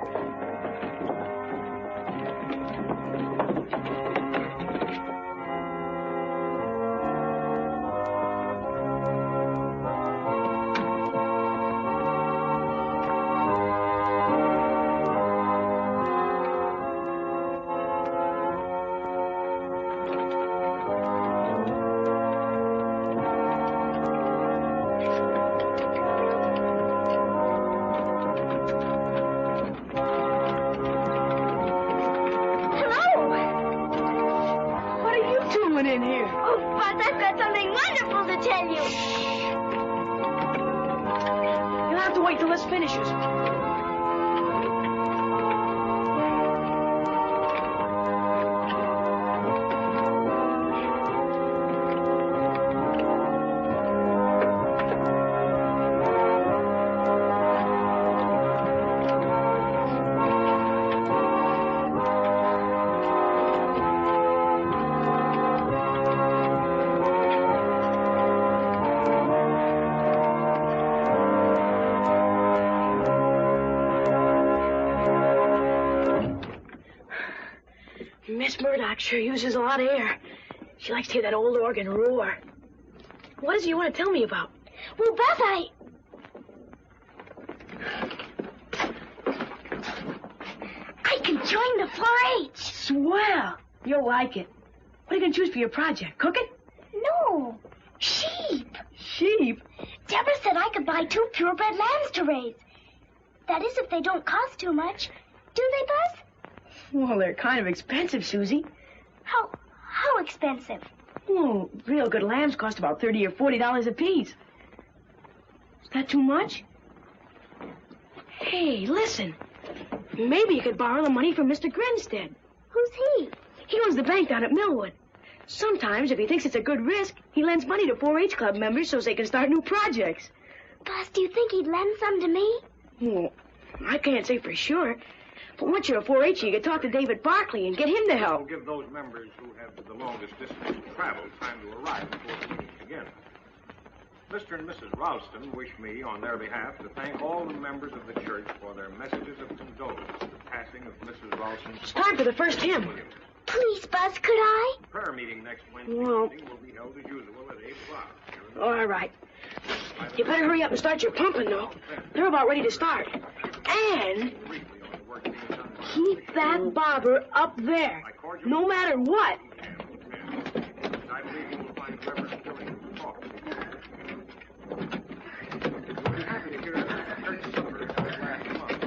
Doc sure uses a lot of air. She likes to hear that old organ roar. What is it you want to tell me about? Well, Buzz, I can join the 4-H. Swell. You'll like it. What are you going to choose for your project? Cooking? No, sheep. Sheep? Deborah said I could buy 2 purebred lambs to raise. That is, if they don't cost too much. Do they, Buzz? Well, they're kind of expensive, Susie. How expensive? Well, real good lambs cost about $30 or $40 apiece. Is that too much? Hey, listen. Maybe you could borrow the money from Mr. Grinstead. Who's he? He owns the bank down at Millwood. Sometimes, if he thinks it's a good risk, he lends money to 4-H club members so they can start new projects. Buzz, do you think he'd lend some to me? Well, I can't say for sure. But once you're a 4-H, you can talk to David Barkley and get him to help. We'll give those members who have the longest distance to travel time to arrive before the meeting begins. Mr. and Mrs. Ralston wish me, on their behalf, to thank all the members of the church for their messages of condolence at the passing of Mrs. Ralston's... It's time for the first hymn. Please, Buzz, could I? Prayer meeting next Wednesday Well, evening will be held as usual at 8 o'clock. All right. You better hurry up and start your pumping, though. They're about ready to start. And keep that bobber up there, no matter what. I believe you will find Reverend Billings talk. We'll be happy to hear the church supper held last month.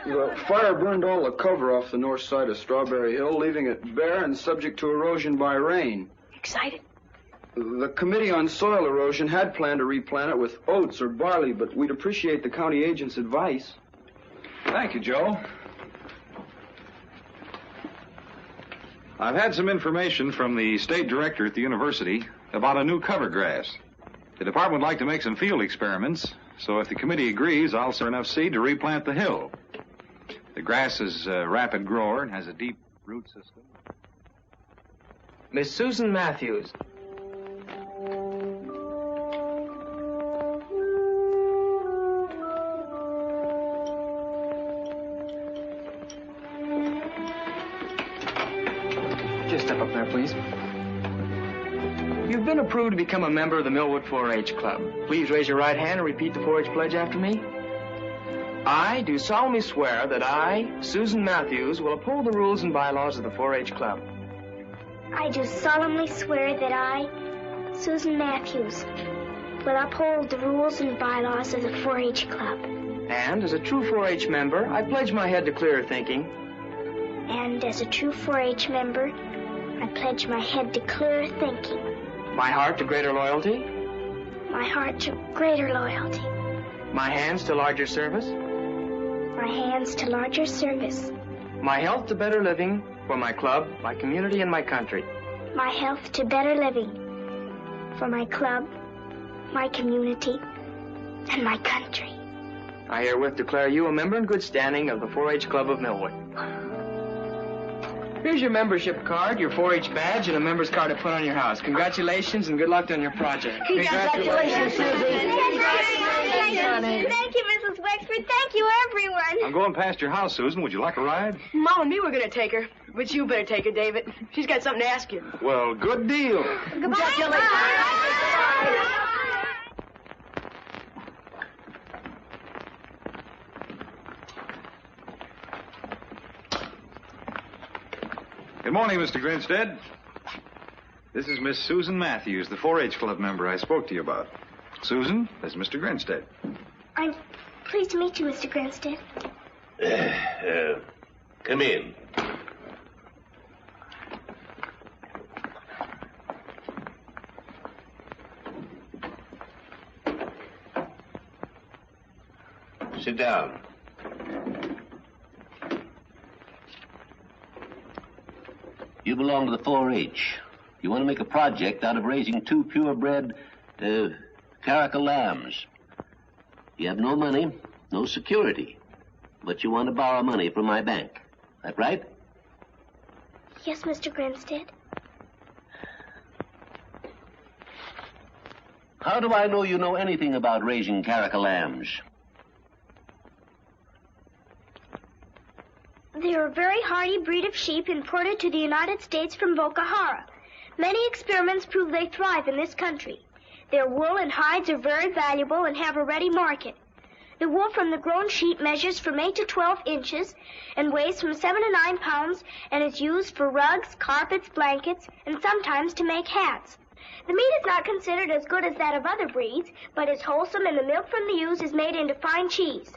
The fire burned all the cover off the north side of Strawberry Hill, leaving it bare and subject to erosion by rain. Excited? The Committee on Soil Erosion had planned to replant it with oats or barley, but we'd appreciate the county agent's advice. Thank you, Joe. I've had some information from the state director at the university about a new cover grass. The department would like to make some field experiments, so if the committee agrees, I'll send enough seed to replant the hill. The grass is a rapid grower and has a deep root system. Miss Susan Matthews. Just step up there, please. You've been approved to become a member of the Millwood 4-H Club. Please raise your right hand and repeat the 4-H pledge after me. I do solemnly swear that I, Susan Matthews, will uphold the rules and bylaws of the 4-H Club. I do solemnly swear that I, Susan Matthews, will uphold the rules and bylaws of the 4-H Club. And as a true 4-H member, I pledge my head to clearer thinking. And as a true 4-H member, I pledge my head to clearer thinking. My heart to greater loyalty. My heart to greater loyalty. My hands to larger service. My hands to larger service. My health to better living for my club, my community, and my country. My health to better living for my club, my community, and my country. I herewith declare you a member in good standing of the 4-H Club of Millwood. Here's your membership card, your 4-H badge, and a member's card to put on your house. Congratulations and good luck on your project. Congratulations, Susie. honey. Thank you, Mrs. Wexford. Thank you, everyone. I'm going past your house, Susan. Would you like a ride? Mom and me were going to take her, but you better take her, David. She's got something to ask you. Well, good deal. Goodbye. Catch you later. Good morning, Mr. Grinstead. This is Miss Susan Matthews, the 4-H Club member I spoke to you about. Susan, this is Mr. Grinstead. I'm pleased to meet you, Mr. Grinstead. Come in. Sit down. You belong to the 4-H. You want to make a project out of raising 2 purebred, caracal lambs. You have no money, no security, but you want to borrow money from my bank. That right? Yes, Mr. Grinstead. How do I know you know anything about raising caracal lambs? They are a very hardy breed of sheep imported to the United States from Boca Jara. Many experiments prove they thrive in this country. Their wool and hides are very valuable and have a ready market. The wool from the grown sheep measures from 8 to 12 inches and weighs from 7 to 9 pounds and is used for rugs, carpets, blankets, and sometimes to make hats. The meat is not considered as good as that of other breeds, but is wholesome, and the milk from the ewes is made into fine cheese.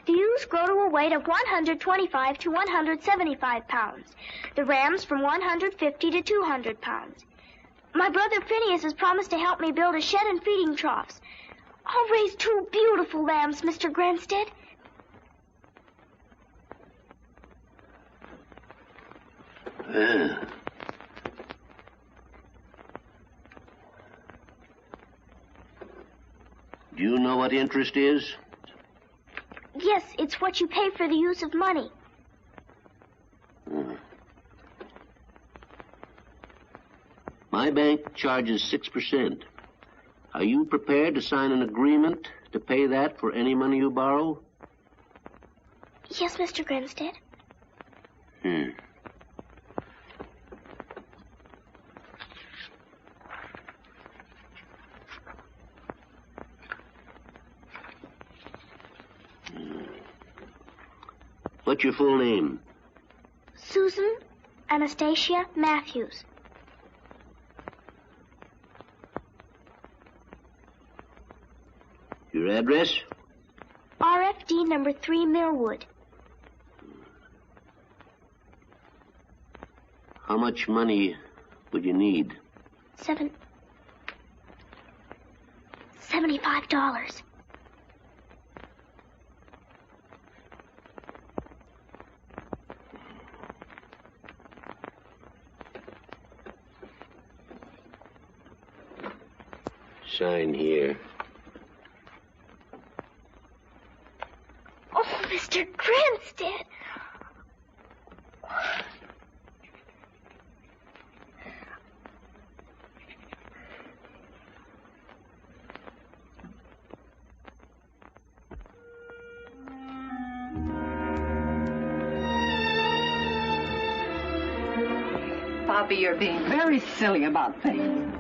The ewes grow to a weight of 125 to 175 pounds. The rams from 150 to 200 pounds. My brother Phineas has promised to help me build a shed and feeding troughs. I'll raise 2 beautiful lambs, Mr. Grinstead. Do you know what interest is? Yes, it's what you pay for the use of money. My bank charges 6%. Are you prepared to sign an agreement to pay that for any money you borrow? Yes, Mr. Grinstead. What's your full name? Susan Anastasia Matthews. Your address? RFD number 3 Millwood. How much money would you need? $75. Sign here. Oh, Mr. Grinstead. Poppy, you're being very silly about things.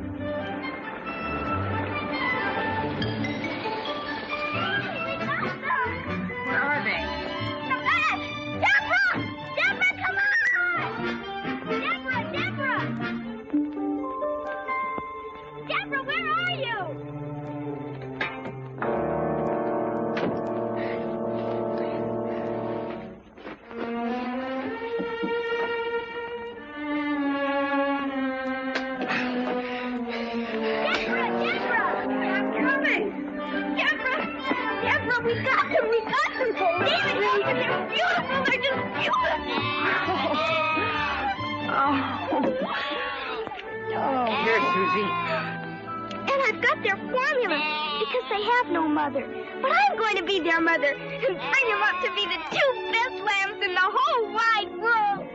But I'm going to be their mother and bring them up to be the 2 best lambs in the whole wide world.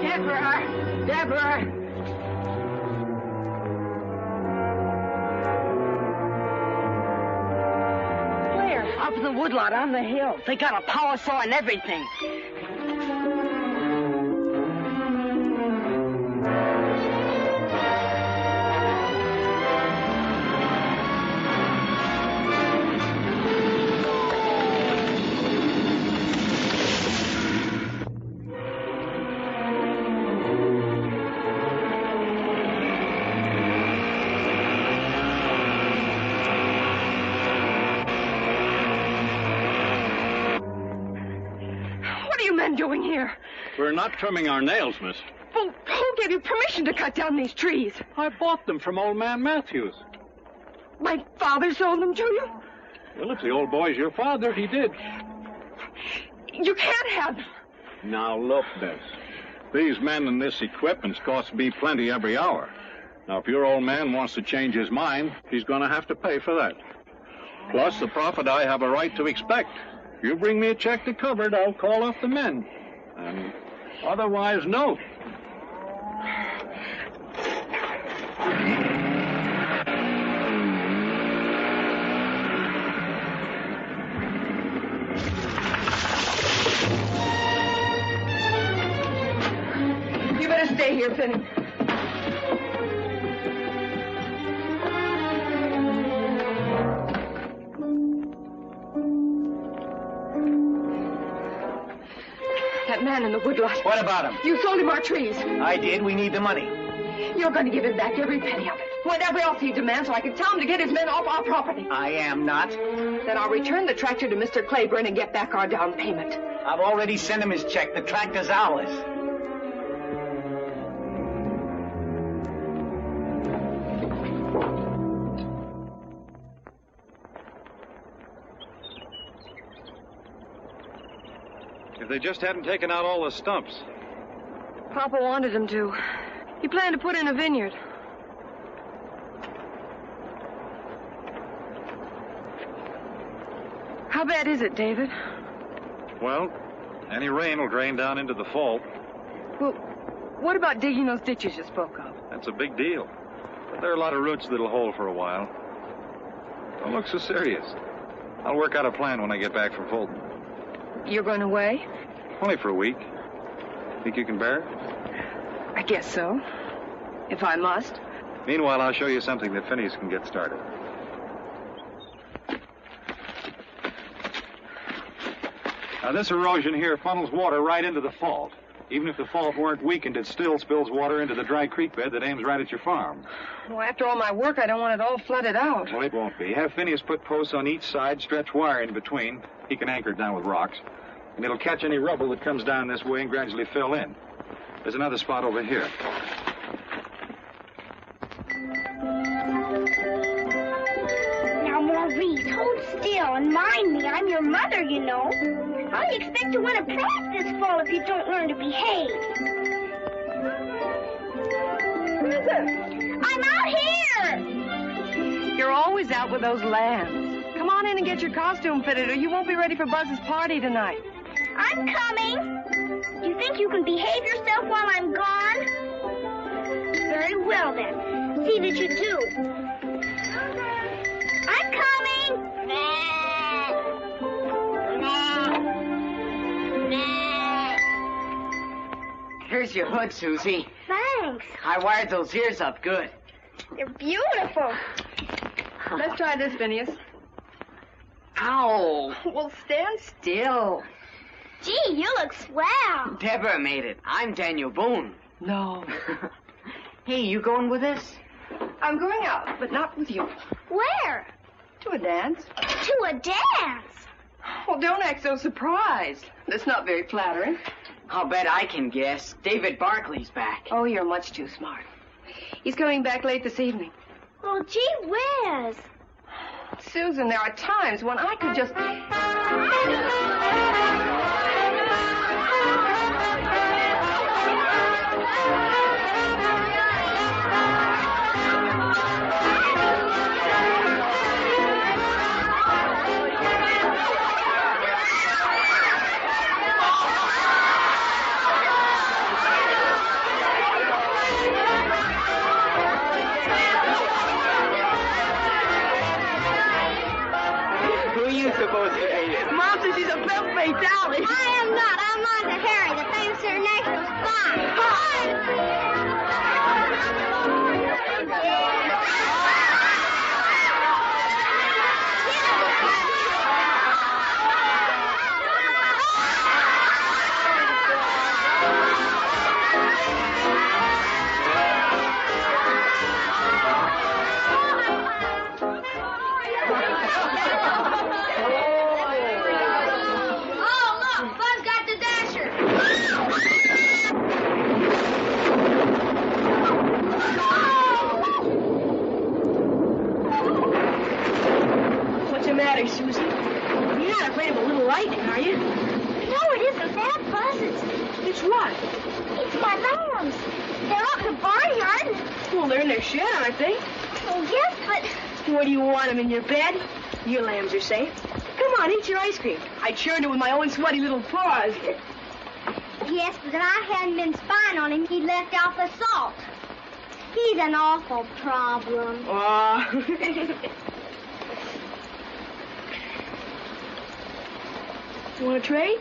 Deborah! Deborah! Where? Up in the woodlot on the hill. They got a power saw and everything. Doing here? We're not trimming our nails, miss. Well, who gave you permission to cut down these trees? I bought them from old man Matthews. My father sold them to you? Well, if the old boy's your father, he did. You can't have them. Now, look, miss. These men and this equipment's cost me plenty every hour. Now, if your old man wants to change his mind, he's going to have to pay for that. Plus, the profit I have a right to expect. If you bring me a check to cover it, I'll call off the men. And otherwise, no. You better stay here, Finney. That man in the woodlot. What about him? You sold him our trees. I did. We need the money. You're going to give him back every penny of it. Whatever else he demands, so I can tell him to get his men off our property. I am not. Then I'll return the tractor to Mr. Claiborne and get back our down payment. I've already sent him his check. The tractor's ours. If they just hadn't taken out all the stumps. Papa wanted him to. He planned to put in a vineyard. How bad is it, David? Well, any rain will drain down into the fault. Well, what about digging those ditches you spoke of? That's a big deal. But there are a lot of roots that'll hold for a while. Don't look so serious. I'll work out a plan when I get back from Fulton. You're going away? Only for a week. Think you can bear it? I guess so. If I must. Meanwhile, I'll show you something that Phineas can get started. Now, this erosion here funnels water right into the fault. Even if the fault weren't weakened, it still spills water into the dry creek bed that aims right at your farm. Well, after all my work, I don't want it all flooded out. Well, it won't be. Have Phineas put posts on each side, stretch wire in between. He can anchor it down with rocks. And it'll catch any rubble that comes down this way and gradually fill in. There's another spot over here. Now, Maurice, hold still and mind me. I'm your mother, you know. How do you expect to win a prize this fall if you don't learn to behave? I'm out here! You're always out with those lambs. Come on in and get your costume fitted, or you won't be ready for Buzz's party tonight. I'm coming. Do you think you can behave yourself while I'm gone? Very well, then. See that you do. I'm coming. Here's your hood, Susie. Thanks. I wired those ears up good. They're beautiful. Let's try this, Phineas. Ow. Well, stand still. Gee, you look swell. Deborah made it. I'm Daniel Boone. No. Hey, you going with us? I'm going out, but not with you. Where? To a dance. To a dance? Well, don't act so surprised. That's not very flattering. I'll bet I can guess. David Barkley's back. Oh, you're much too smart. He's coming back late this evening. Oh, gee whiz. Susan, there are times when I could just... supposed to be? Mom says she's a femme fatale. I am not. I'm on to Harry, the famous international spy. Susie. You're not afraid of a little lightning, are you? No, it isn't that, Buzz. It's what? It's my lambs. They're up in the barnyard. Well, they're in their shed, aren't they? Oh, yes, but... What, do you want them in your bed? Your lambs are safe. Come on, eat your ice cream. I churned it with my own sweaty little paws. Yes, but if I hadn't been spying on him, he'd left out the salt. He's an awful problem. Oh. You want to trade?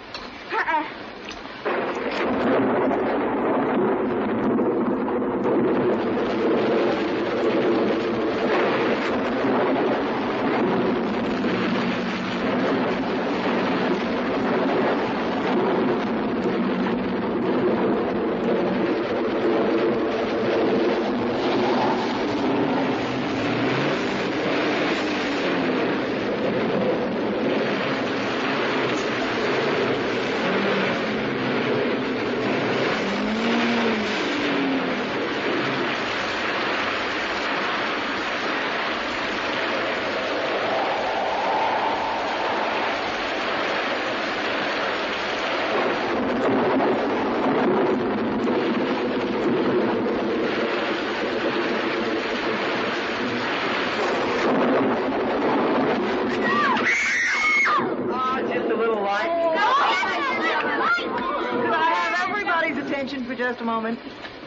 Just a moment.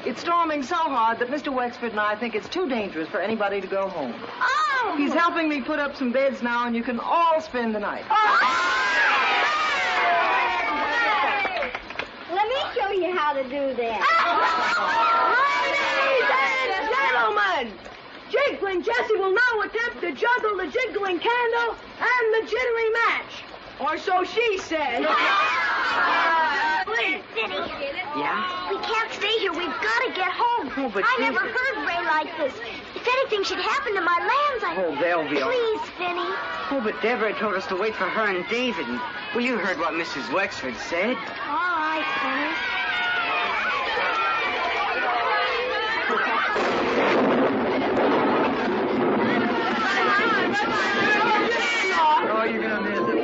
It's storming so hard that Mr. Wexford and I think it's too dangerous for anybody to go home. Oh! He's helping me put up some beds now, and you can all spend the night. Let me show you how to do that. Ladies and gentlemen, Jiggling Jessie will now attempt to juggle the jiggling candle and the jittery match. Or so she says. Please, Vinny. Yeah? We can't stay here. We've got to get home. Oh, but I never heard Ray like this. If anything should happen to my lambs, Oh, they'll be all right. Please, Vinny. Oh, but Deborah told us to wait for her and David. And, well, you heard what Mrs. Wexford said. All right, Vinny. Oh, you're going to miss it.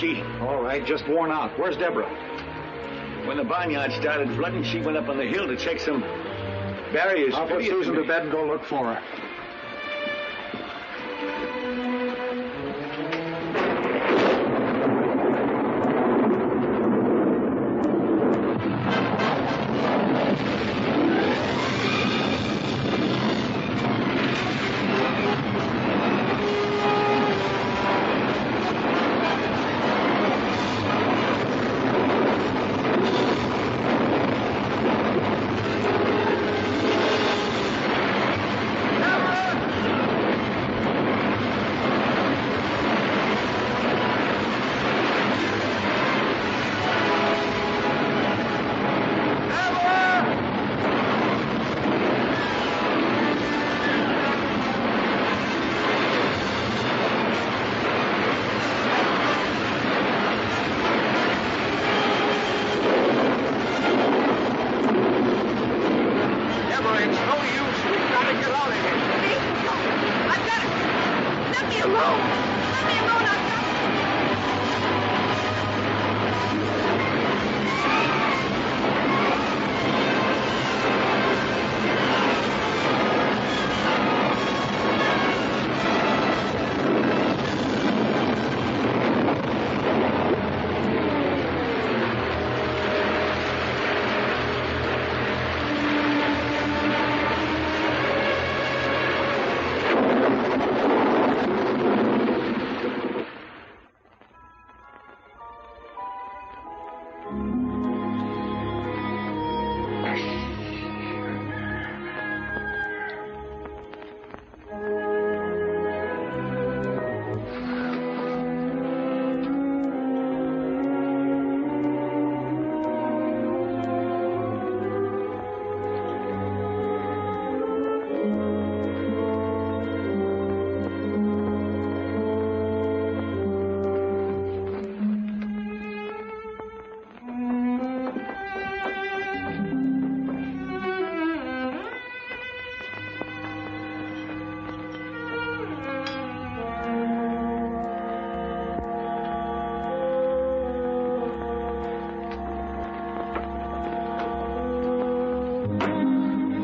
she... All right, just worn out. Where's Deborah? When the barnyard started flooding, she went up on the hill to check some barriers. I'll put Susan to bed and go look for her.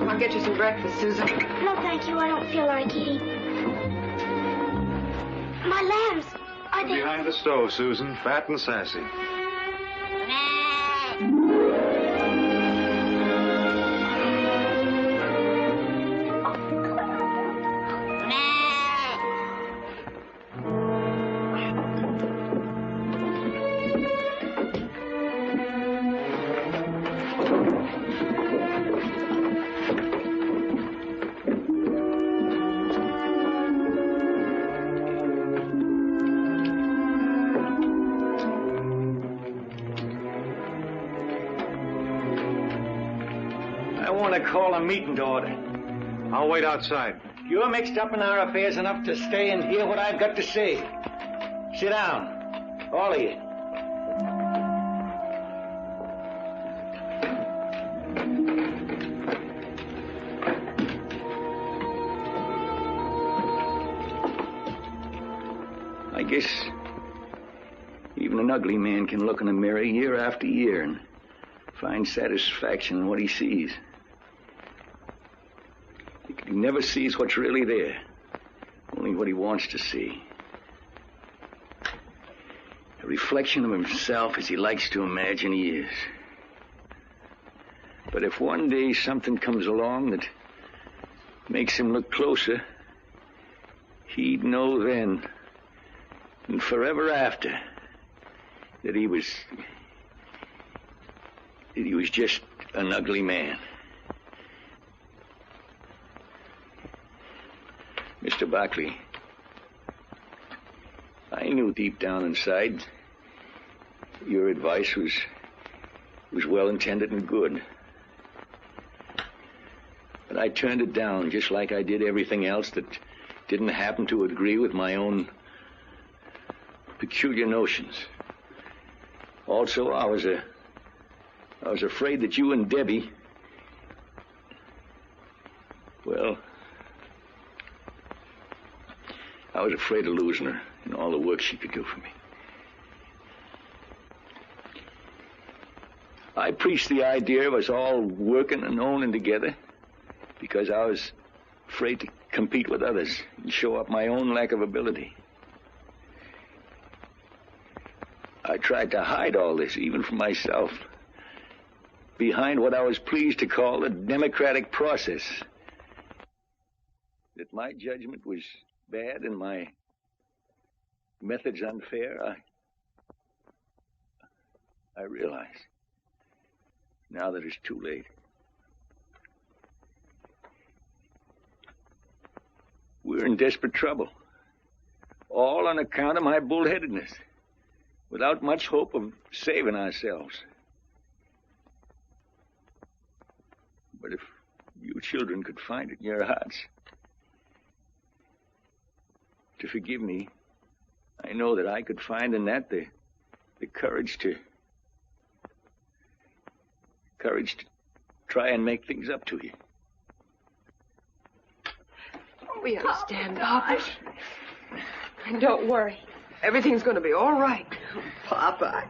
I'll get you some breakfast, Susan. No, thank you. I don't feel like eating. My lambs, are they... Behind the stove, Susan, fat and sassy. Call a meeting to order. I'll wait outside. You're mixed up in our affairs enough to stay and hear what I've got to say. Sit down, all of you. I guess even an ugly man can look in a mirror year after year and find satisfaction in what he sees. He never sees what's really there, only what he wants to see. A reflection of himself as he likes to imagine he is. But if one day something comes along that makes him look closer, he'd know then and forever after that he was just an ugly man. Mr. Barkley, I knew deep down inside your advice was well-intended and good. But I turned it down just like I did everything else that didn't happen to agree with my own peculiar notions. Also, I was afraid that you and Debbie, well, I was afraid of losing her and all the work she could do for me. I preached the idea of us all working and owning together because I was afraid to compete with others and show up my own lack of ability. I tried to hide all this, even from myself, behind what I was pleased to call the democratic process. That my judgment was bad and my methods unfair, I realize now that it's too late. We're in desperate trouble, all on account of my bullheadedness, without much hope of saving ourselves. But if you children could find it in your hearts to forgive me, I know that I could find in that the courage to try and make things up to you. We understand, Papa. And don't worry. Everything's going to be all right. Papa.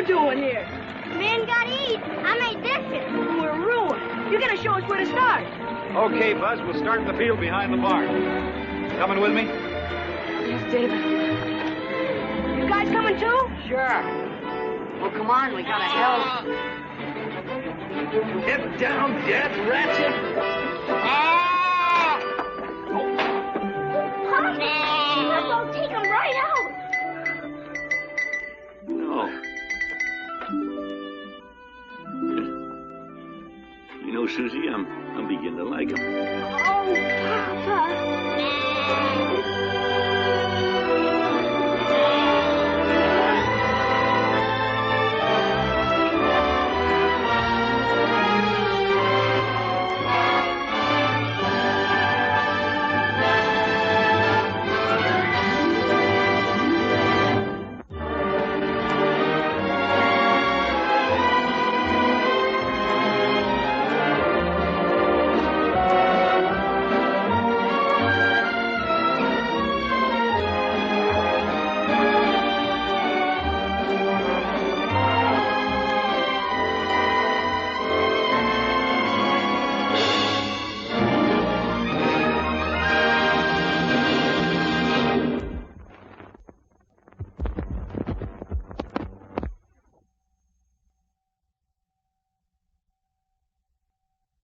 Doing here? Man got eat. I made dishes. We're ruined. You gotta show us where to start. Okay, Buzz, we'll start in the field behind the barn. Coming with me? Yes, David. You guys coming too? Sure. Well, come on, we gotta help. Get down, dead ratchet! Papa, take him right out. No. You know, Susie, I'm beginning to like him. Oh, Papa.